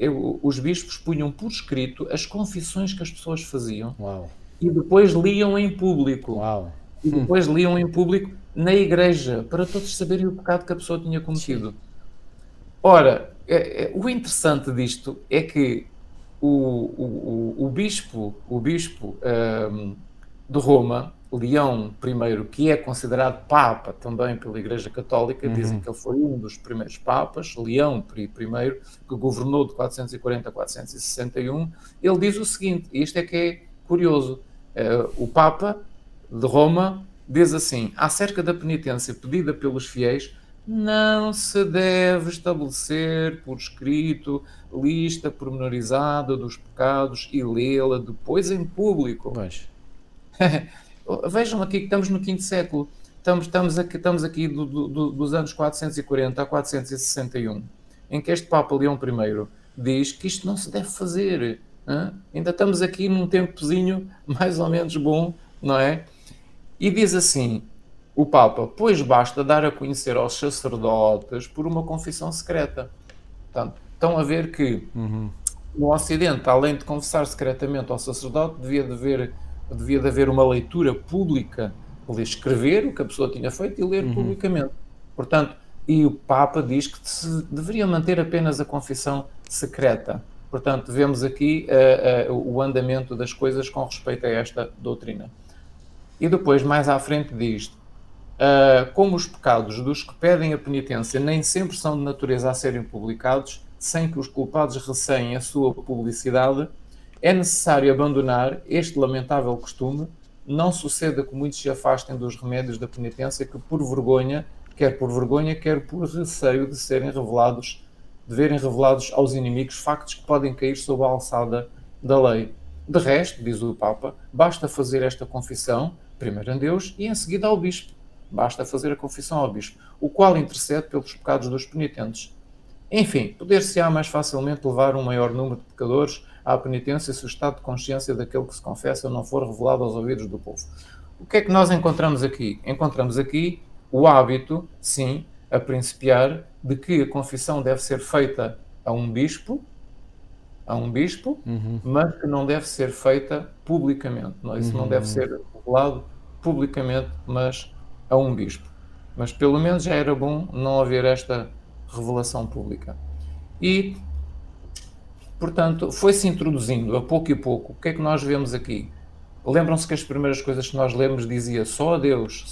os bispos punham por escrito as confissões que as pessoas faziam. Uau. E depois liam em público. Uau. E depois liam em público na igreja, para todos saberem o pecado que a pessoa tinha cometido. Ora, o interessante disto é que o bispo de Roma, Leão I, que é considerado Papa também pela Igreja Católica, dizem que ele foi um dos primeiros Papas, Leão I, que governou de 440 a 461, ele diz o seguinte, e isto é que é curioso, o Papa de Roma diz assim, acerca da penitência pedida pelos fiéis, não se deve estabelecer por escrito lista pormenorizada dos pecados e lê-la depois em público. Pois. Vejam aqui que estamos no V século, estamos aqui dos anos 440 a 461, em que este Papa Leão I diz que isto não se deve fazer. Ainda estamos aqui num tempozinho mais ou menos bom, não é? E diz assim, o Papa, pois basta dar a conhecer aos sacerdotes por uma confissão secreta. Portanto, estão a ver que no Ocidente, além de confessar secretamente ao sacerdote, devia de haver uma leitura pública, poder escrever o que a pessoa tinha feito e ler publicamente. Portanto, e o Papa diz que se deveria manter apenas a confissão secreta. Portanto, vemos aqui o andamento das coisas com respeito a esta doutrina. E depois, mais à frente, diz: como os pecados dos que pedem a penitência nem sempre são de natureza a serem publicados, sem que os culpados receiem a sua publicidade, é necessário abandonar este lamentável costume. Não suceda que muitos se afastem dos remédios da penitência, que por vergonha, quer por receio de serem revelados, de verem revelados aos inimigos factos que podem cair sob a alçada da lei. De resto, diz o Papa, basta fazer esta confissão, primeiro a Deus e em seguida ao Bispo. Basta fazer a confissão ao Bispo, o qual intercede pelos pecados dos penitentes. Enfim, poder-se-á mais facilmente levar um maior número de pecadores à penitência se o estado de consciência daquele que se confessa não for revelado aos ouvidos do povo. O que é que nós encontramos aqui? Encontramos aqui o hábito, sim, a principiar, de que a confissão deve ser feita a um bispo, mas que não deve ser feita publicamente. Isso não deve ser revelado publicamente, mas a um bispo. Mas pelo menos já era bom não haver esta revelação pública. E, portanto, foi-se introduzindo a pouco e pouco. O que é que nós vemos aqui? Lembram-se que as primeiras coisas que nós lemos dizia só a Deus,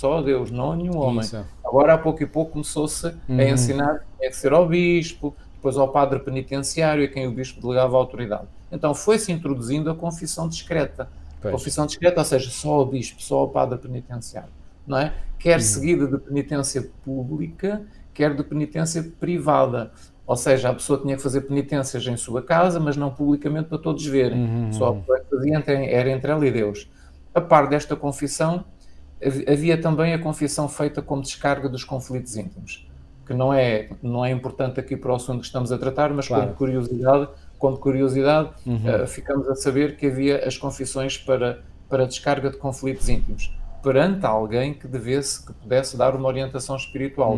não a nenhum homem. Isso. Agora, a pouco e pouco, começou-se a ensinar que tinha que ser ao bispo, depois ao padre penitenciário, a quem o bispo delegava a autoridade. Então, foi-se introduzindo a confissão discreta. Pois. Confissão discreta, ou seja, só ao bispo, só ao padre penitenciário. Não é? Quer seguida de penitência pública, quer de penitência privada. Ou seja, a pessoa tinha que fazer penitências em sua casa, mas não publicamente para todos verem. Só a pessoa que fazia era entre ela e Deus. A par desta confissão, havia também a confissão feita como descarga dos conflitos íntimos, que não é importante aqui para o assunto que estamos a tratar, mas Claro. como curiosidade, ficamos a saber que havia as confissões para descarga de conflitos íntimos, perante alguém que pudesse dar uma orientação espiritual.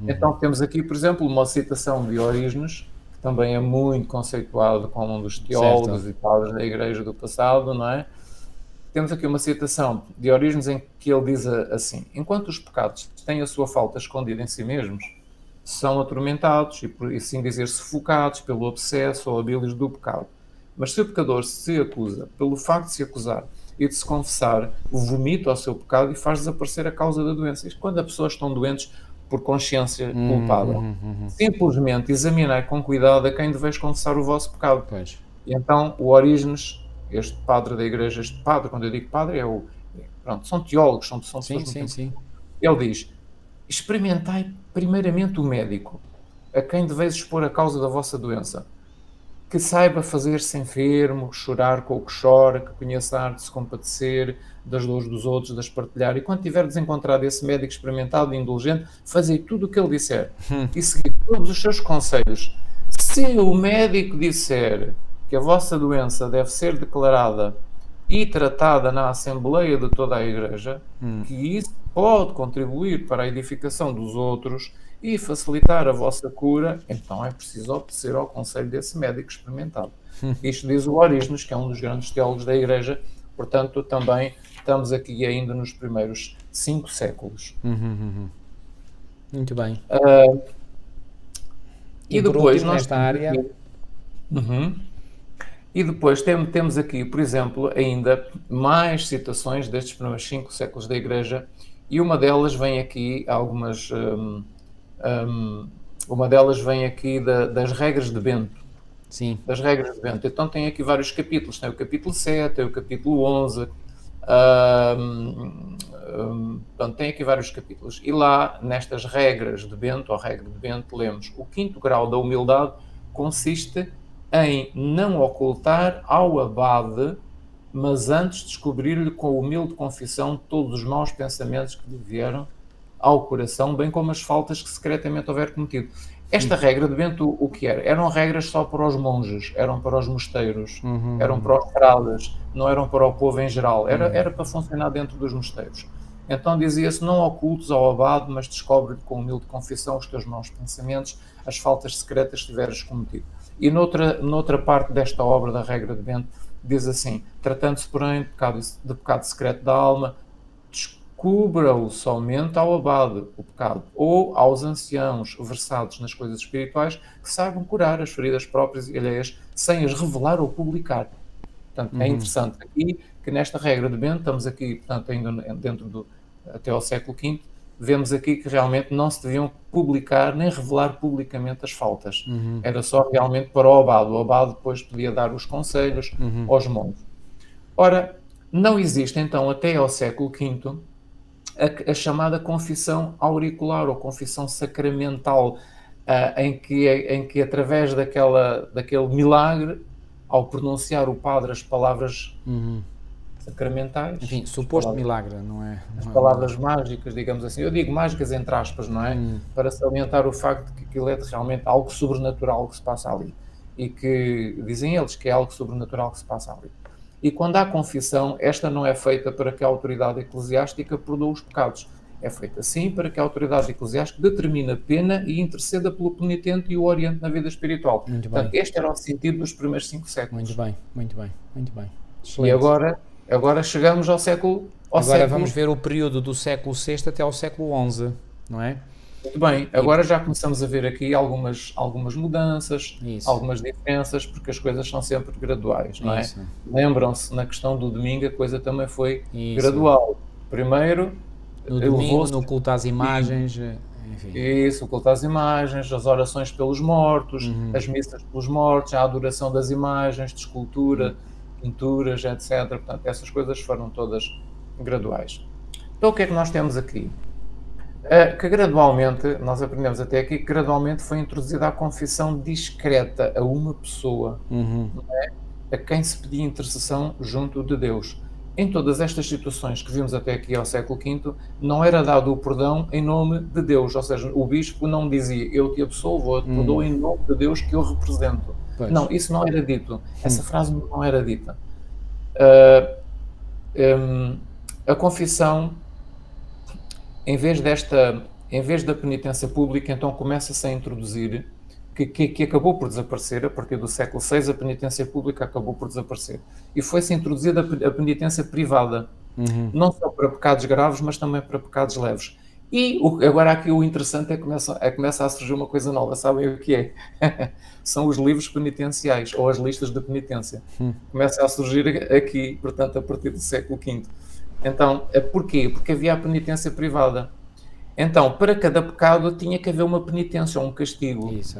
Então temos aqui, por exemplo, uma citação de Orígenes, que também é muito conceituado como um dos teólogos e padres da Igreja do passado, não é? Temos aqui uma citação de Orígenes em que ele diz assim: enquanto os pecados têm a sua falta escondida em si mesmos, são atormentados e, por assim dizer, sufocados pelo obsesso ou a bilis do pecado. Mas se o pecador se acusa, pelo facto de se acusar e de se confessar, vomita o seu pecado e faz desaparecer a causa da doença. Isto quando as pessoas estão doentes por consciência culpada. Simplesmente examinai com cuidado a quem deveis confessar o vosso pecado. Pois. E então o Orígenes, este padre da igreja, quando eu digo padre, são teólogos, são pessoas Sim. Ele diz: experimentai primeiramente o médico, a quem deveis expor a causa da vossa doença, que saiba fazer-se enfermo, chorar com o que chora, que conheça a arte de se compadecer das dores dos outros, de as partilhar, e quando tiverdes encontrado esse médico experimentado e indulgente, fazei tudo o que ele disser e seguir todos os seus conselhos. Se o médico disser que a vossa doença deve ser declarada e tratada na Assembleia de toda a Igreja, que isso pode contribuir para a edificação dos outros e facilitar a vossa cura, então é preciso obedecer ao conselho desse médico experimentado. Isto diz o Orígenes, que é um dos grandes teólogos da Igreja, portanto também estamos aqui ainda nos primeiros 5 séculos. Muito bem. E depois nós nesta área... E depois temos aqui, por exemplo, ainda mais citações destes primeiros 5 séculos da Igreja, e uma delas vem aqui, uma delas vem aqui das regras de Bento. Sim. Das regras de Bento. Então tem aqui vários capítulos, tem o capítulo 7, tem o capítulo 11, portanto, tem aqui vários capítulos. E lá, nestas regras de Bento, ou regra de Bento, lemos: o 5º grau da humildade consiste em não ocultar ao abade, mas antes descobrir-lhe com humilde confissão todos os maus pensamentos que lhe vieram ao coração, bem como as faltas que secretamente houver cometido. Esta regra de Bento, o que era? Eram regras só para os monges, eram para os mosteiros, eram para os frades, não eram para o povo em geral, era para funcionar dentro dos mosteiros. Então dizia-se: não ocultes ao abade, mas descobre-lhe com humilde confissão os teus maus pensamentos, as faltas secretas que tiveres cometido. E noutra parte desta obra da regra de Bento, diz assim: tratando-se, porém, de pecado secreto da alma, descubra-o somente ao abade, o pecado, ou aos anciãos versados nas coisas espirituais, que saibam curar as feridas próprias e alheias, sem as revelar ou publicar. Portanto, é interessante. Aqui que nesta regra de Bento, estamos aqui, portanto, ainda até ao século V, vemos aqui que realmente não se deviam publicar nem revelar publicamente as faltas. Era só realmente para o abade depois podia dar os conselhos aos monges. Ora, não existe então até ao século V a chamada confissão auricular ou confissão sacramental, em que através daquele milagre, ao pronunciar o padre as palavras sacramentais, Enfim, suposto milagre, não é? as palavras mágicas, digamos assim, eu digo mágicas entre aspas, não é? Para salientar o facto de que aquilo é realmente algo sobrenatural que se passa ali, e que dizem eles que é algo sobrenatural que se passa ali. E quando há confissão, esta não é feita para que a autoridade eclesiástica perdoe os pecados. É feita sim para que a autoridade eclesiástica determine a pena e interceda pelo penitente e o oriente na vida espiritual. Muito bem. Portanto, este era o sentido dos primeiros 5 séculos. Muito bem, muito bem, muito bem. E agora chegamos ao século... Agora vamos ver o período do século VI até ao século XI, não é? Muito bem, agora já começamos a ver aqui algumas mudanças, Isso. algumas diferenças, porque as coisas são sempre graduais, não é? Isso. Lembram-se, na questão do domingo, a coisa também foi Isso. gradual. Primeiro, no domingo, no culto às imagens, enfim. Isso, o culto às imagens, as orações pelos mortos, as missas pelos mortos, a adoração das imagens, de escultura, pinturas, etc. Portanto, essas coisas foram todas graduais. Então, o que é que nós temos aqui? Que gradualmente, nós aprendemos até aqui, que gradualmente foi introduzida a confissão discreta a uma pessoa, não é? A quem se pedia intercessão junto de Deus. Em todas estas situações que vimos até aqui ao século V, não era dado o perdão em nome de Deus, ou seja, o bispo não dizia eu te absolvo, eu te perdoo em nome de Deus que eu represento. Pois. Não, isso não era dito. Essa frase não era dita. A confissão, em vez da penitência pública, então começa-se a introduzir, que acabou por desaparecer, a partir do século VI a penitência pública acabou por desaparecer. E foi-se introduzida a penitência privada, não só para pecados graves, mas também para pecados leves. E agora aqui o interessante é que começa a surgir uma coisa nova, sabem o que é? São os livros penitenciais, ou as listas de penitência. Começa a surgir aqui, portanto, a partir do século V. Então, porquê? Porque havia a penitência privada. Então, para cada pecado tinha que haver uma penitência ou um castigo. Isso.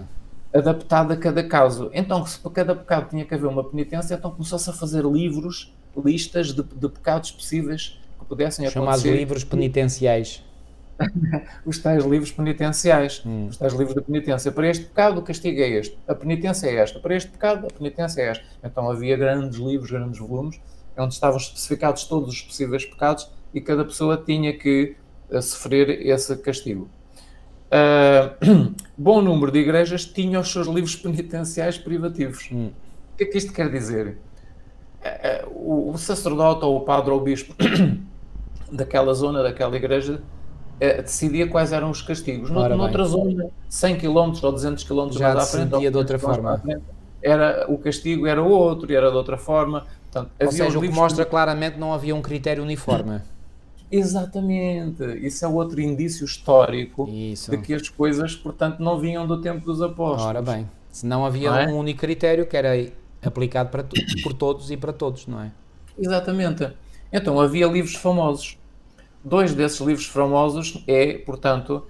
Adaptado a cada caso. Então, se para cada pecado tinha que haver uma penitência, então começou-se a fazer listas de pecados possíveis que pudessem acontecer. Chamados livros penitenciais. Os tais livros penitenciais. Os tais livros de penitência. Para este pecado, o castigo é este. A penitência é esta. Para este pecado, a penitência é esta. Então, havia grandes livros, grandes volumes, onde estavam especificados todos os possíveis pecados e cada pessoa tinha que sofrer esse castigo. Bom número de igrejas tinham os seus livros penitenciais privativos. O que é que isto quer dizer? O sacerdote ou o padre ou o bispo daquela zona, daquela igreja, decidia quais eram os castigos. Noutra zona, 100 km ou 200 km já mais à frente, de outra forma. O castigo era outro, era de outra forma. Portanto, ou seja, o que mostra claramente não havia um critério uniforme. Exatamente. Isso é outro indício histórico de que as coisas, portanto, não vinham do tempo dos apóstolos. Ora bem, se não havia um único critério que era aplicado por todos e para todos, não é? Exatamente. Então, havia livros famosos. 2 desses livros famosos portanto,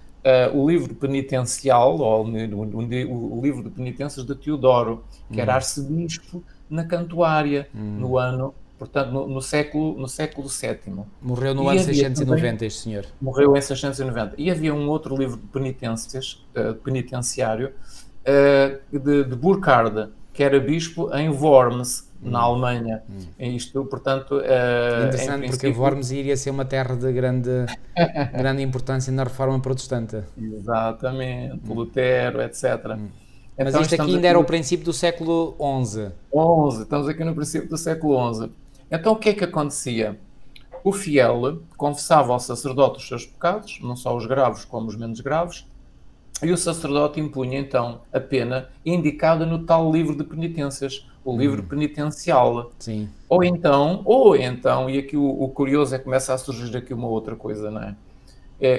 o livro penitencial, ou o livro de penitências de Teodoro, que era arcebispo na Cantuária, no ano... Portanto, no século VII. Morreu no ano 690, este senhor. Morreu em 690. E havia um outro livro de penitências, penitenciário, de Burkhard, que era bispo em Worms, na Alemanha. Isto, portanto... Interessante, porque Worms iria ser uma terra de grande importância na reforma protestante. Exatamente. Lutero, etc. Mas isto aqui ainda era o princípio do século XI. Estamos aqui no princípio do século XI. Então, o que é que acontecia? O fiel confessava ao sacerdote os seus pecados, não só os graves como os menos graves, e o sacerdote impunha, então, a pena indicada no tal livro de penitências, o livro penitencial. Sim. Ou então, e aqui o curioso é que começa a surgir aqui uma outra coisa, não é?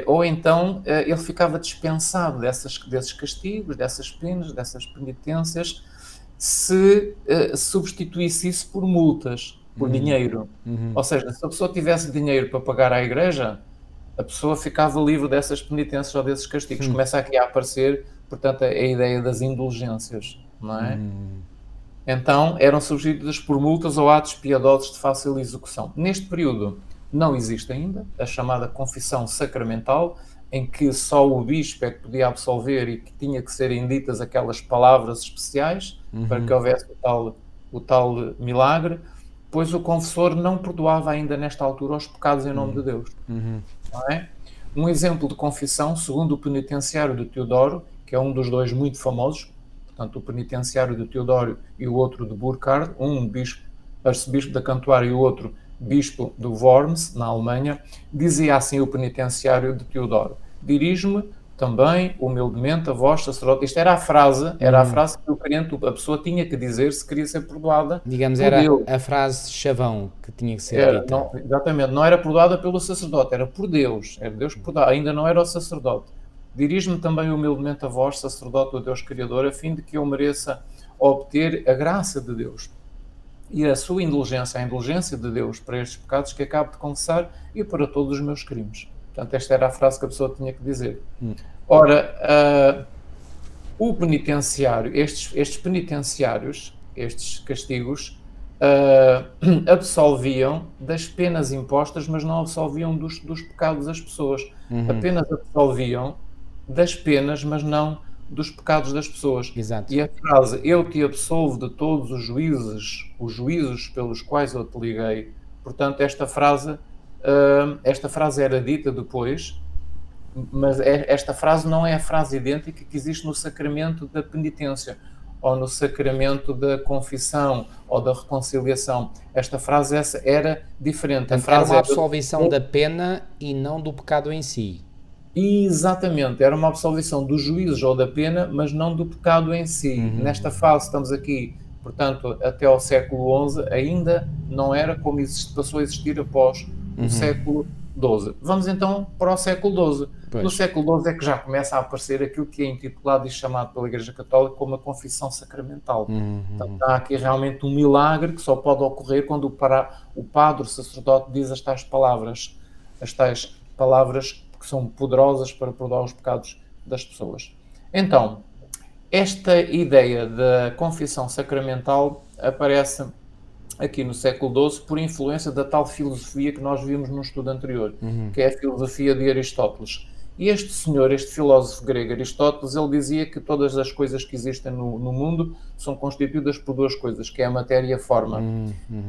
Ou então ele ficava dispensado desses castigos, dessas penas, dessas penitências, se substituísse isso por multas. por dinheiro. Ou seja, se a pessoa tivesse dinheiro para pagar à igreja, a pessoa ficava livre dessas penitências ou desses castigos. Começa aqui a aparecer, portanto, a ideia das indulgências, não é? Então, eram substituídas por multas ou atos piedosos de fácil execução. Neste período, não existe ainda a chamada confissão sacramental, em que só o bispo é que podia absolver e que tinha que serem ditas aquelas palavras especiais para que houvesse o tal milagre, pois o confessor não perdoava ainda nesta altura os pecados em nome de Deus. Não é? Um exemplo de confissão, segundo o penitenciário de Teodoro, que é um dos dois muito famosos, portanto, o penitenciário de Teodoro e o outro de Burkhard, um bispo, arcebispo da Cantuária e o outro bispo do Worms, na Alemanha, dizia assim o penitenciário de Teodoro: dirijo-me também humildemente a vós, sacerdote. Isto era a frase que o crente, a pessoa tinha que dizer se queria ser perdoada. Digamos, era Deus. A frase chavão que tinha que ser dita. Não, exatamente, não era perdoada pelo sacerdote, era por Deus. Era Deus que perdoava, ainda não era o sacerdote. Dirijo-me também humildemente a vós, sacerdote do Deus Criador, a fim de que eu mereça obter a graça de Deus e a sua indulgência, a indulgência de Deus para estes pecados que acabo de confessar e para todos os meus crimes. Portanto, esta era a frase que a pessoa tinha que dizer. Ora, o penitenciário, estes penitenciários, estes castigos, absolviam das penas impostas, mas não absolviam dos pecados das pessoas. Apenas absolviam das penas, mas não dos pecados das pessoas. Exato. E a frase, eu te absolvo de todos os juízos pelos quais eu te liguei, portanto, esta frase era dita depois, mas esta frase não é a frase idêntica que existe no sacramento da penitência, ou no sacramento da confissão, ou da reconciliação. Esta frase era diferente. A frase era uma absolvição da pena e não do pecado em si. Exatamente, era uma absolvição dos juízos ou da pena, mas não do pecado em si. Nesta fase estamos aqui, portanto, até ao século XI, ainda não era como passou a existir após o século XII. Vamos então para o século XII. Pois. No século XII é que já começa a aparecer aquilo que é intitulado e chamado pela Igreja Católica como a confissão sacramental. Portanto, há aqui realmente um milagre que só pode ocorrer quando o padre, o sacerdote, diz as tais palavras que são poderosas para perdoar os pecados das pessoas. Então, esta ideia da confissão sacramental aparece aqui no século XII por influência da tal filosofia que nós vimos no estudo anterior, que é a filosofia de Aristóteles. E este senhor, este filósofo grego Aristóteles, ele dizia que todas as coisas que existem no mundo são constituídas por duas coisas, que é a matéria e a forma.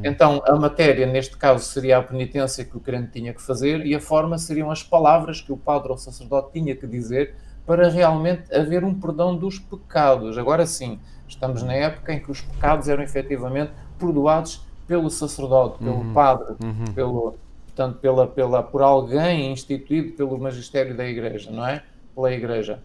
Então, a matéria, neste caso, seria a penitência que o crente tinha que fazer e a forma seriam as palavras que o padre ou o sacerdote tinha que dizer para realmente haver um perdão dos pecados. Agora sim, estamos na época em que os pecados eram efetivamente perdoados pelo sacerdote, pelo padre, portanto, por alguém instituído pelo magistério da Igreja, não é? Pela Igreja.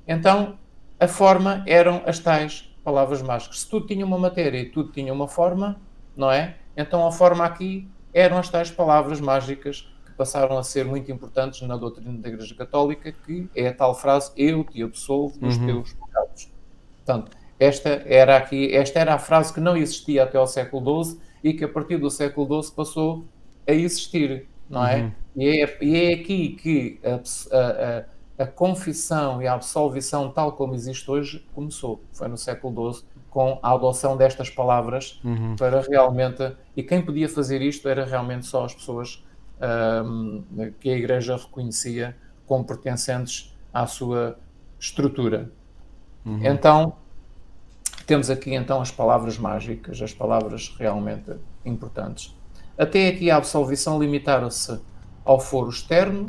Então, a forma eram as tais palavras mágicas. Se tudo tinha uma matéria e tudo tinha uma forma, não é? Então, a forma aqui eram as tais palavras mágicas que passaram a ser muito importantes na doutrina da Igreja Católica, que é a tal frase, eu te absolvo dos teus pecados. Portanto, esta era a frase que não existia até ao século XII e que a partir do século XII passou a existir, não é? E é aqui que a confissão e a absolvição tal como existe hoje começou. Foi no século XII com a adoção destas palavras para realmente... E quem podia fazer isto era realmente só as pessoas que a Igreja reconhecia como pertencentes à sua estrutura. Então, temos aqui então as palavras mágicas, as palavras realmente importantes. Até aqui a absolvição limitara-se ao foro externo,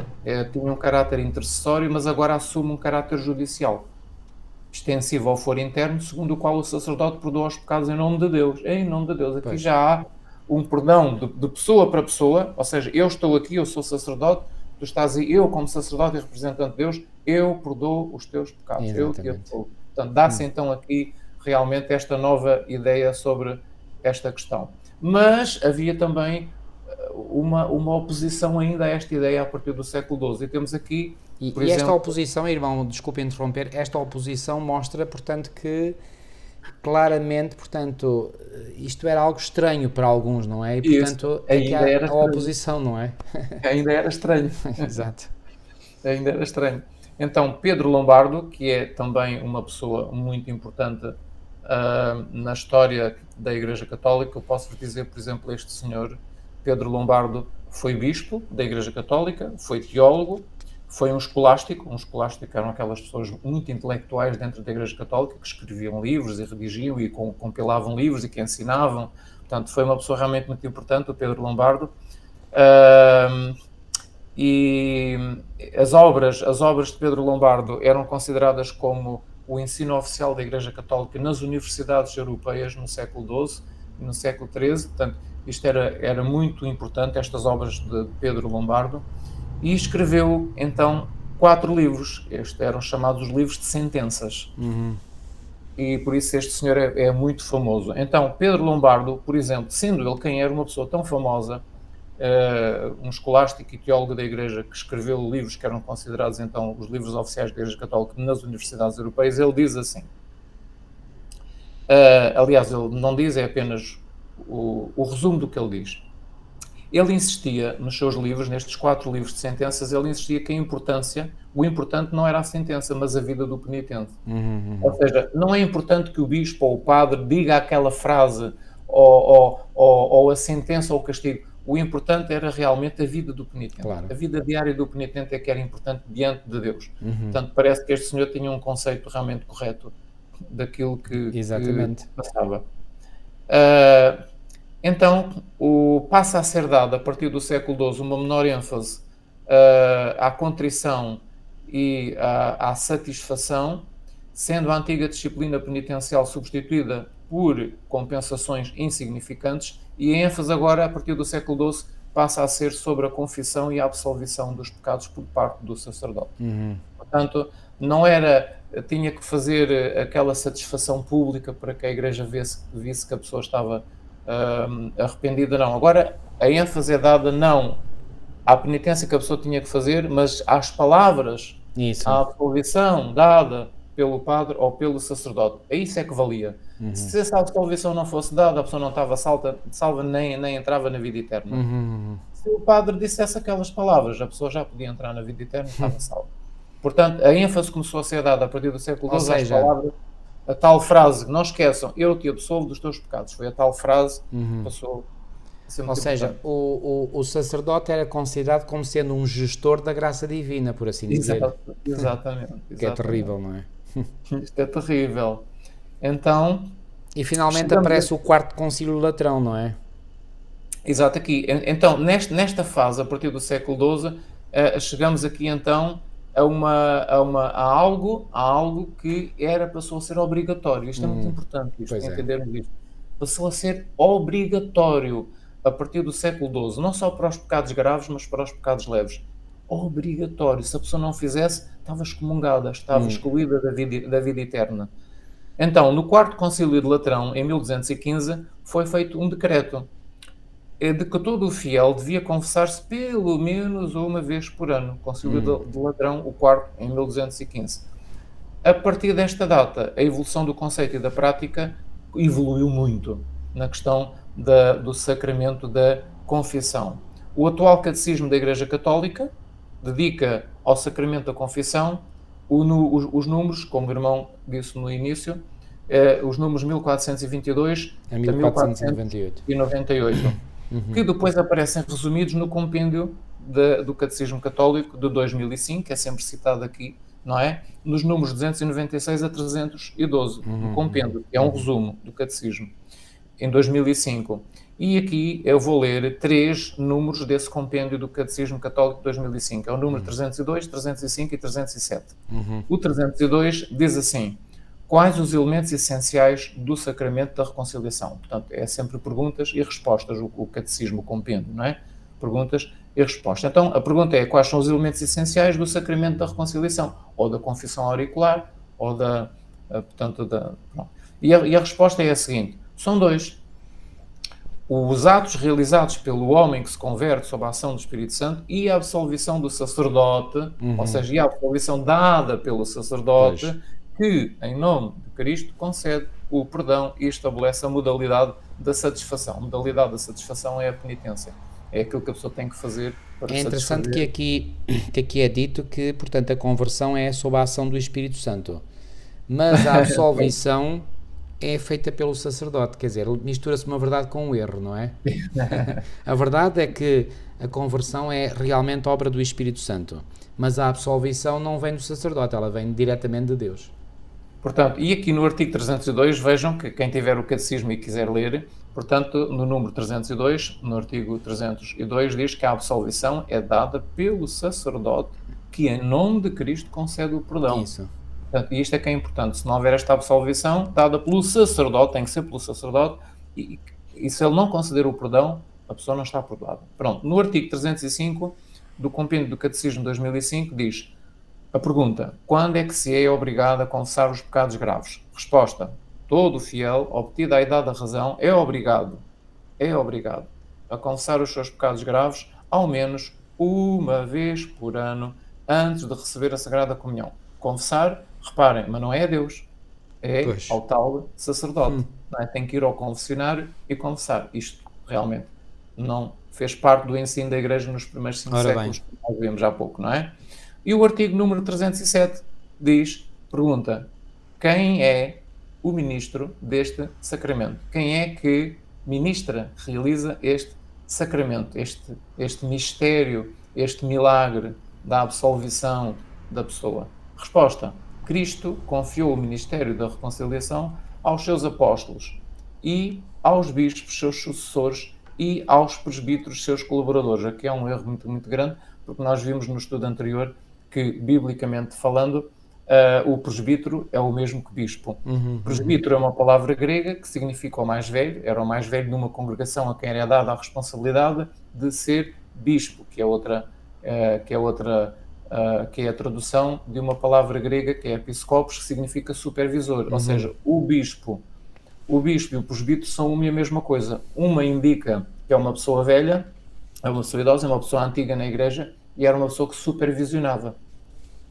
tinha um caráter intercessório, mas agora assume um caráter judicial, extensivo ao foro interno, segundo o qual o sacerdote perdoa os pecados em nome de Deus. Em nome de Deus. Aqui já há um perdão de pessoa para pessoa, ou seja, eu estou aqui, eu sou sacerdote, tu estás aí, eu como sacerdote e representante de Deus, eu perdoo os teus pecados. Exatamente. Eu te absolvo. Portanto, dá-se então aqui realmente esta nova ideia sobre esta questão. Mas havia também uma oposição ainda a esta ideia a partir do século XII. E temos aqui, por exemplo... esta oposição, irmão, desculpe interromper, esta oposição mostra, portanto, que claramente, portanto, isto era algo estranho para alguns, não é? E, Isso, portanto, aqui ainda era há a estranho. oposição, não é? Ainda era estranho. Exato. Ainda era estranho. Então, Pedro Lombardo, que é também uma pessoa muito importante na história da Igreja Católica, eu posso dizer, por exemplo, este senhor, Pedro Lombardo, foi bispo da Igreja Católica, foi teólogo, foi um escolástico eram aquelas pessoas muito intelectuais dentro da Igreja Católica, que escreviam livros e redigiam e compilavam livros e que ensinavam. Portanto, foi uma pessoa realmente muito importante, o Pedro Lombardo. E as obras de Pedro Lombardo eram consideradas como o ensino oficial da Igreja Católica nas universidades europeias no século XII e no século XIII. Portanto, isto era muito importante, estas obras de Pedro Lombardo. E escreveu, então, 4 livros. Estes eram chamados os livros de sentenças. E por isso este senhor é muito famoso. Então, Pedro Lombardo, por exemplo, sendo ele quem era, uma pessoa tão famosa, um escolástico e teólogo da Igreja que escreveu livros que eram considerados então os livros oficiais da Igreja Católica nas universidades europeias, ele diz assim, aliás, ele não diz, é apenas o resumo do que ele diz. Ele insistia nos seus livros, nestes 4 livros de sentenças, ele insistia que o importante não era a sentença, mas a vida do penitente. Ou seja, não é importante que o bispo ou o padre diga aquela frase ou a sentença ou o castigo. O importante era realmente a vida do penitente. Claro. A vida diária do penitente é que era importante diante de Deus. Portanto, parece que este senhor tinha um conceito realmente correto daquilo que passava. Então, passa a ser dado, a partir do século XII, uma menor ênfase à contrição e à satisfação, sendo a antiga disciplina penitencial substituída por compensações insignificantes, e a ênfase agora, a partir do século XII, passa a ser sobre a confissão e a absolvição dos pecados por parte do sacerdote. Portanto, não era, tinha que fazer aquela satisfação pública para que a Igreja visse que a pessoa estava arrependida, não. Agora, a ênfase é dada não à penitência que a pessoa tinha que fazer, mas às palavras, à absolvição dada pelo padre ou pelo sacerdote. É isso é que valia. Se essa absolvição não fosse dada, a pessoa não estava salva nem entrava na vida eterna. Se o padre dissesse aquelas palavras, a pessoa já podia entrar na vida eterna e estava salva. Portanto, a ênfase começou a ser dada a partir do século XII às palavras, a tal frase, não esqueçam, eu te absolvo dos teus pecados. Foi a tal frase que passou a ser muito importante. O sacerdote era considerado como sendo um gestor da graça divina, por assim dizer. Exatamente. Que é terrível, não é? Isto é terrível. Então... E finalmente aparece o Quarto Concílio Latrão, não é? Exato, aqui. Então, nesta fase, a partir do século XII, chegamos aqui então a algo que passou a ser obrigatório. Isto é muito importante, entendermos isto. Passou a ser obrigatório a partir do século XII, não só para os pecados graves, mas para os pecados leves. Obrigatório. Se a pessoa não fizesse, estava excomungada, estava excluída da vida eterna. Então, no Quarto Concílio de Latrão, em 1215, foi feito um decreto de que todo o fiel devia confessar-se pelo menos uma vez por ano. Concílio de Latrão, o quarto, em 1215. A partir desta data, a evolução do conceito e da prática evoluiu muito na questão do sacramento da confissão. O atual catecismo da Igreja Católica dedica ao sacramento da confissão os números, como o irmão disse no início, os números 1422 a 1498. Que depois aparecem resumidos no compêndio do Catecismo Católico de 2005, que é sempre citado aqui, não é? Nos números 296 a 312, no compêndio, que é um resumo do Catecismo, em 2005. E aqui eu vou ler 3 números desse compêndio do Catecismo Católico de 2005. É o número 302, 305 e 307. O 302 diz assim: quais os elementos essenciais do sacramento da reconciliação? Portanto, é sempre perguntas e respostas, o catecismo, o compêndio, não é? Perguntas e respostas. Então, a pergunta é: quais são os elementos essenciais do sacramento da reconciliação? Ou da confissão auricular, ou E a resposta é a seguinte: são 2. Os atos realizados pelo homem que se converte sob a ação do Espírito Santo e a absolvição do sacerdote, ou seja, e a absolvição dada pelo sacerdote, que, em nome de Cristo, concede o perdão e estabelece a modalidade da satisfação. A modalidade da satisfação é a penitência. É aquilo que a pessoa tem que fazer para É interessante satisfazer. que aqui é dito que, portanto, a conversão é sob a ação do Espírito Santo, mas a absolvição é feita pelo sacerdote, quer dizer, mistura-se uma verdade com um erro, não é? A verdade é que a conversão é realmente obra do Espírito Santo, mas a absolvição não vem do sacerdote, ela vem diretamente de Deus. Portanto, e aqui no artigo 302, vejam que quem tiver o catecismo e quiser ler, portanto, no número 302, no artigo 302, diz que a absolvição é dada pelo sacerdote que, em nome de Cristo, concede o perdão. Isso. Portanto, e isto é que é importante. Se não houver esta absolvição dada pelo sacerdote, tem que ser pelo sacerdote, e se ele não conceder o perdão, a pessoa não está perdoada. Pronto, no artigo 305 do Compêndio do Catecismo 2005 diz a pergunta: quando é que se é obrigado a confessar os pecados graves? Resposta: todo fiel, obtida a idade da razão, é obrigado a confessar os seus pecados graves ao menos uma vez por ano antes de receber a Sagrada Comunhão. Confessar, reparem, mas não é a Deus, é Pois. ao tal sacerdote. Não é? Tem que ir ao confessionário e confessar. Isto realmente não fez parte do ensino da Igreja nos primeiros 5 Ora séculos, bem. que nós vimos há pouco, não é? E o artigo número 307 pergunta, quem é o ministro deste sacramento? Quem é que ministra, realiza este sacramento, este mistério, este milagre da absolvição da pessoa? Resposta: Cristo confiou o ministério da reconciliação aos seus apóstolos e aos bispos, seus sucessores, e aos presbíteros, seus colaboradores. Aqui é um erro muito, muito grande, porque nós vimos no estudo anterior que, biblicamente falando, o presbítero é o mesmo que bispo. Presbítero é uma palavra grega que significa o mais velho, era o mais velho numa congregação a quem era dada a responsabilidade de ser bispo, que é a tradução de uma palavra grega que é episcopos, que significa supervisor, ou seja, o bispo e o presbítero são uma e a mesma coisa. Uma indica que é uma pessoa velha, é uma pessoa idosa, é uma pessoa antiga na igreja e era uma pessoa que supervisionava.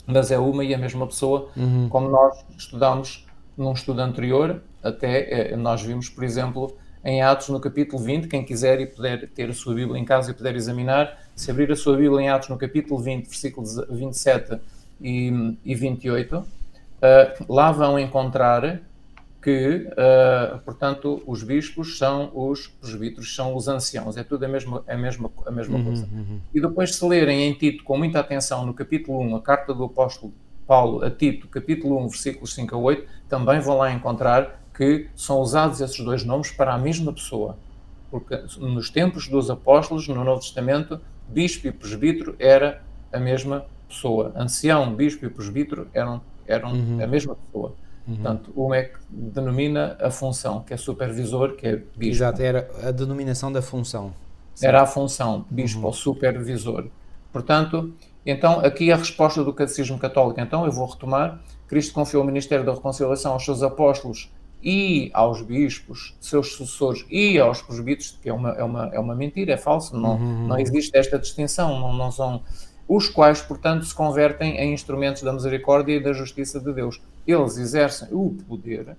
Mas é uma e a mesma pessoa, como nós estudámos num estudo anterior, até nós vimos, por exemplo, em Atos, no capítulo 20, quem quiser e puder ter a sua Bíblia em casa e puder examinar, se abrir a sua Bíblia em Atos, no capítulo 20, versículos 27 e 28, lá vão encontrar que, portanto, os bispos são os presbíteros, são os anciãos, é tudo a mesma coisa. E depois, se lerem em Tito com muita atenção, no capítulo 1, a carta do apóstolo Paulo a Tito, capítulo 1, versículos 5 a 8, também vão lá encontrar que são usados esses dois nomes para a mesma pessoa. Porque nos tempos dos apóstolos, no Novo Testamento, bispo e presbítero era a mesma pessoa. Ancião, bispo e presbítero eram a mesma pessoa. Portanto, um é que denomina a função, que é supervisor, que é bispo. Exato, era a denominação da função. Era a função, bispo ou supervisor. Portanto, então, aqui a resposta do Catecismo Católico. Então, eu vou retomar. Cristo confiou o ministério da reconciliação aos seus apóstolos e aos bispos, seus sucessores e aos presbíteros, que é uma mentira, é falso, não existe esta distinção, não são... Os quais, portanto, se convertem em instrumentos da misericórdia e da justiça de Deus. Eles exercem o poder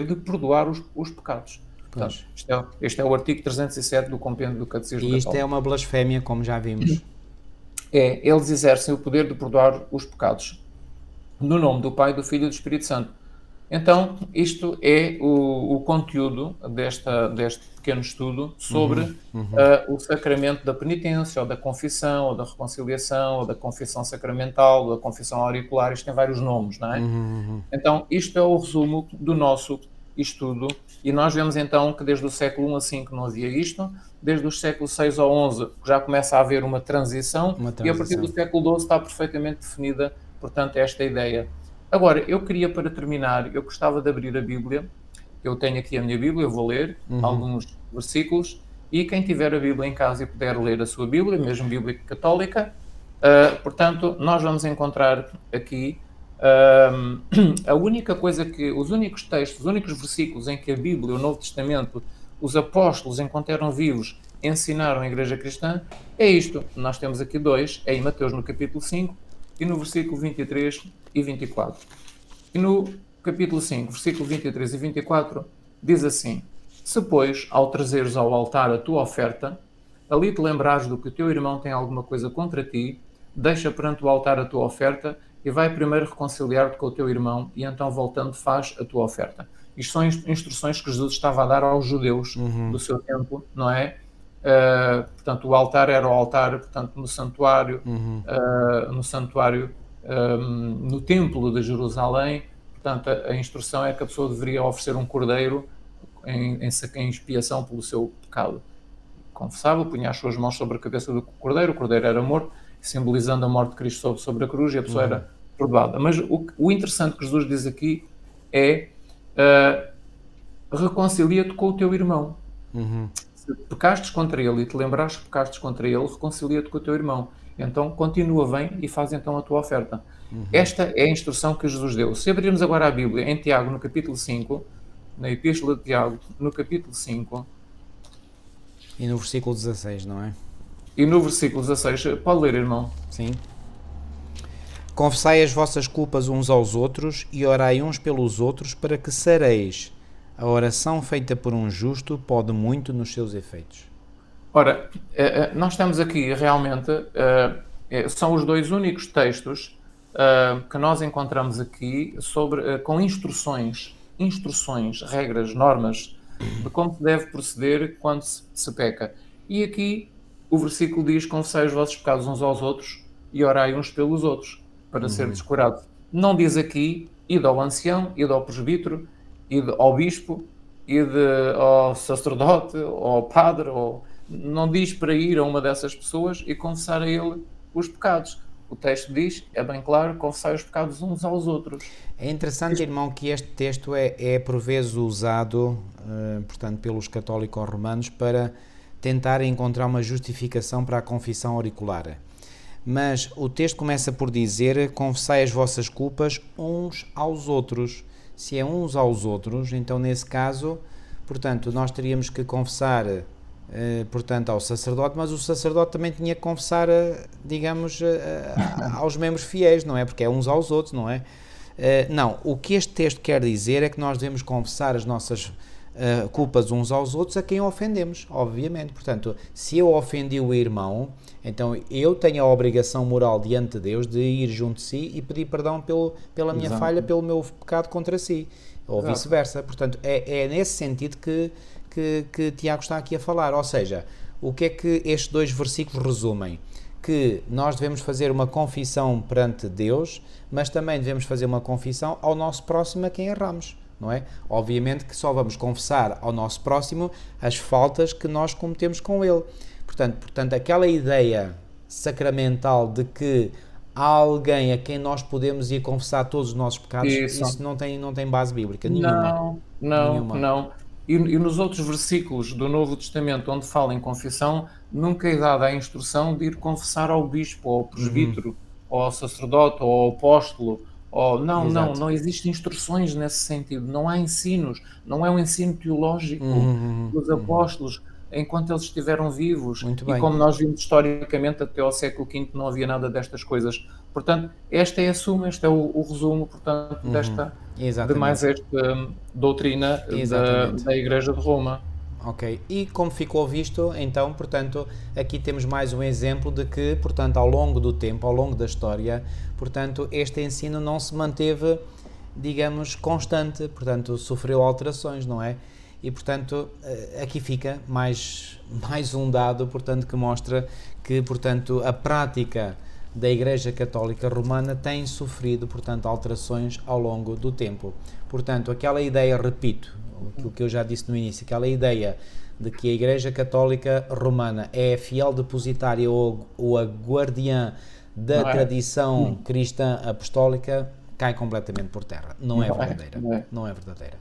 de perdoar os pecados. Portanto, este é o artigo 307 do Compêndio do Catecismo Católico. E isto é uma blasfémia, como já vimos. Eles exercem o poder de perdoar os pecados. No nome do Pai, do Filho e do Espírito Santo. Então, isto é o conteúdo deste pequeno estudo sobre o sacramento da penitência, ou da confissão, ou da reconciliação, ou da confissão sacramental, ou da confissão auricular. Isto tem vários nomes, não é? Então, isto é o resumo do nosso estudo. E nós vemos então que desde o século I a V não havia isto, desde os séculos VI ao XI já começa a haver uma transição. E a partir do século XII está perfeitamente definida, portanto, esta ideia. Agora, eu queria, para terminar, eu gostava de abrir a Bíblia. Eu tenho aqui a minha Bíblia, eu vou ler alguns versículos, e quem tiver a Bíblia em casa e puder ler a sua Bíblia, mesmo Bíblia católica, portanto, nós vamos encontrar aqui a única coisa os únicos textos, os únicos versículos em que a Bíblia, o Novo Testamento, os apóstolos, enquanto eram vivos, ensinaram a Igreja Cristã, é isto. Nós temos aqui dois, é em Mateus no capítulo 5, e no versículo 23 e 24. E no capítulo 5, versículo 23 e 24, diz assim: Se, pois, ao trazeres ao altar a tua oferta, ali te lembrares do que o teu irmão tem alguma coisa contra ti, deixa perante o altar a tua oferta e vai primeiro reconciliar-te com o teu irmão e então voltando faz a tua oferta. Isto são instruções que Jesus estava a dar aos judeus do seu tempo, não é? Portanto, o altar era o altar, portanto, no santuário, no templo de Jerusalém. Portanto, a instrução é que a pessoa deveria oferecer um cordeiro em expiação pelo seu pecado. Confessava, punha as suas mãos sobre a cabeça do cordeiro, o cordeiro era morto, simbolizando a morte de Cristo sobre a cruz, e a pessoa era perdoada. Mas o interessante que Jesus diz aqui é reconcilia-te com o teu irmão. Se pecastes contra ele e te lembrares que pecastes contra ele, reconcilia-te com o teu irmão. Então continua, vem e faz então a tua oferta. Esta é a instrução que Jesus deu. Se abrirmos agora a Bíblia em Tiago, no capítulo 5, na Epístola de Tiago, no capítulo 5... E no versículo 16, não é? E no versículo 16, pode ler, irmão? Sim. Confessai as vossas culpas uns aos outros e orai uns pelos outros para que sareis. A oração feita por um justo pode muito nos seus efeitos. Ora, nós temos aqui realmente, são os dois únicos textos que nós encontramos aqui com instruções, regras, normas de como se deve proceder quando se peca. E aqui o versículo diz: confessai os vossos pecados uns aos outros e orai uns pelos outros para ser descurado. Não diz aqui ide ao ancião, ide ao presbítero, ide ao bispo, ide ao sacerdote, ao padre, não diz para ir a uma dessas pessoas e confessar a ele os pecados. O texto diz, é bem claro, confessai os pecados uns aos outros. É interessante, irmão, que este texto é por vezes usado, portanto, pelos católicos romanos para tentar encontrar uma justificação para a confissão auricular. Mas o texto começa por dizer: confessai as vossas culpas uns aos outros. Se é uns aos outros, então nesse caso, portanto, nós teríamos que confessar, portanto, ao sacerdote, mas o sacerdote também tinha que confessar, digamos, aos membros fiéis, não é? Porque é uns aos outros, não é? Não, o que este texto quer dizer é que nós devemos confessar as nossas culpas uns aos outros a quem ofendemos, obviamente. Portanto, se eu ofendi o irmão, então eu tenho a obrigação moral diante de Deus de ir junto de si e pedir perdão pela minha falha, pelo meu pecado contra si, ou vice-versa. Portanto, é nesse sentido que Tiago está aqui a falar. Ou seja, o que é que estes dois versículos resumem? Que nós devemos fazer uma confissão perante Deus, mas também devemos fazer uma confissão ao nosso próximo a quem erramos. Não é? Obviamente que só vamos confessar ao nosso próximo as faltas que nós cometemos com ele. Portanto, aquela ideia sacramental de que há alguém a quem nós podemos ir confessar todos os nossos pecados, isso não tem base bíblica nenhuma. Não. E nos outros versículos do Novo Testamento onde fala em confissão, nunca é dada a instrução de ir confessar ao bispo, ou ao presbítero, ou ao sacerdote, ou ao apóstolo. Não existem instruções nesse sentido, não há ensinos, não é um ensino teológico dos apóstolos enquanto eles estiveram vivos. E como nós vimos historicamente, até ao século V não havia nada destas coisas. Portanto, esta é a suma, este é o resumo, portanto, de mais esta doutrina da Igreja de Roma. Ok, e como ficou visto, então, portanto, aqui temos mais um exemplo de que, portanto, ao longo do tempo, ao longo da história, portanto, este ensino não se manteve, digamos, constante, portanto, sofreu alterações, não é? E, portanto, aqui fica mais um dado, portanto, que mostra que, portanto, a prática da Igreja Católica Romana tem sofrido, portanto, alterações ao longo do tempo. Portanto, aquela ideia, repito, aquilo que eu já disse no início, aquela ideia de que a Igreja Católica Romana é a fiel depositária ou a guardiã da tradição cristã apostólica, cai completamente por terra. Não é verdadeira.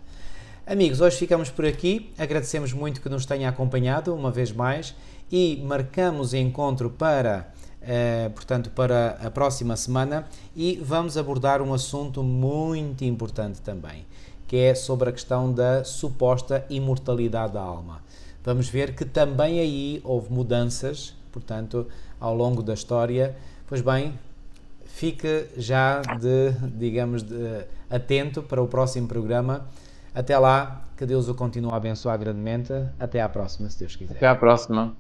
Amigos, hoje ficamos por aqui. Agradecemos muito que nos tenha acompanhado uma vez mais e marcamos encontro para a próxima semana e vamos abordar um assunto muito importante também, que é sobre a questão da suposta imortalidade da alma. Vamos ver que também aí houve mudanças, portanto, ao longo da história. Pois bem, fique já atento para o próximo programa. Até lá, que Deus o continue a abençoar grandemente. Até à próxima, se Deus quiser. Até à próxima.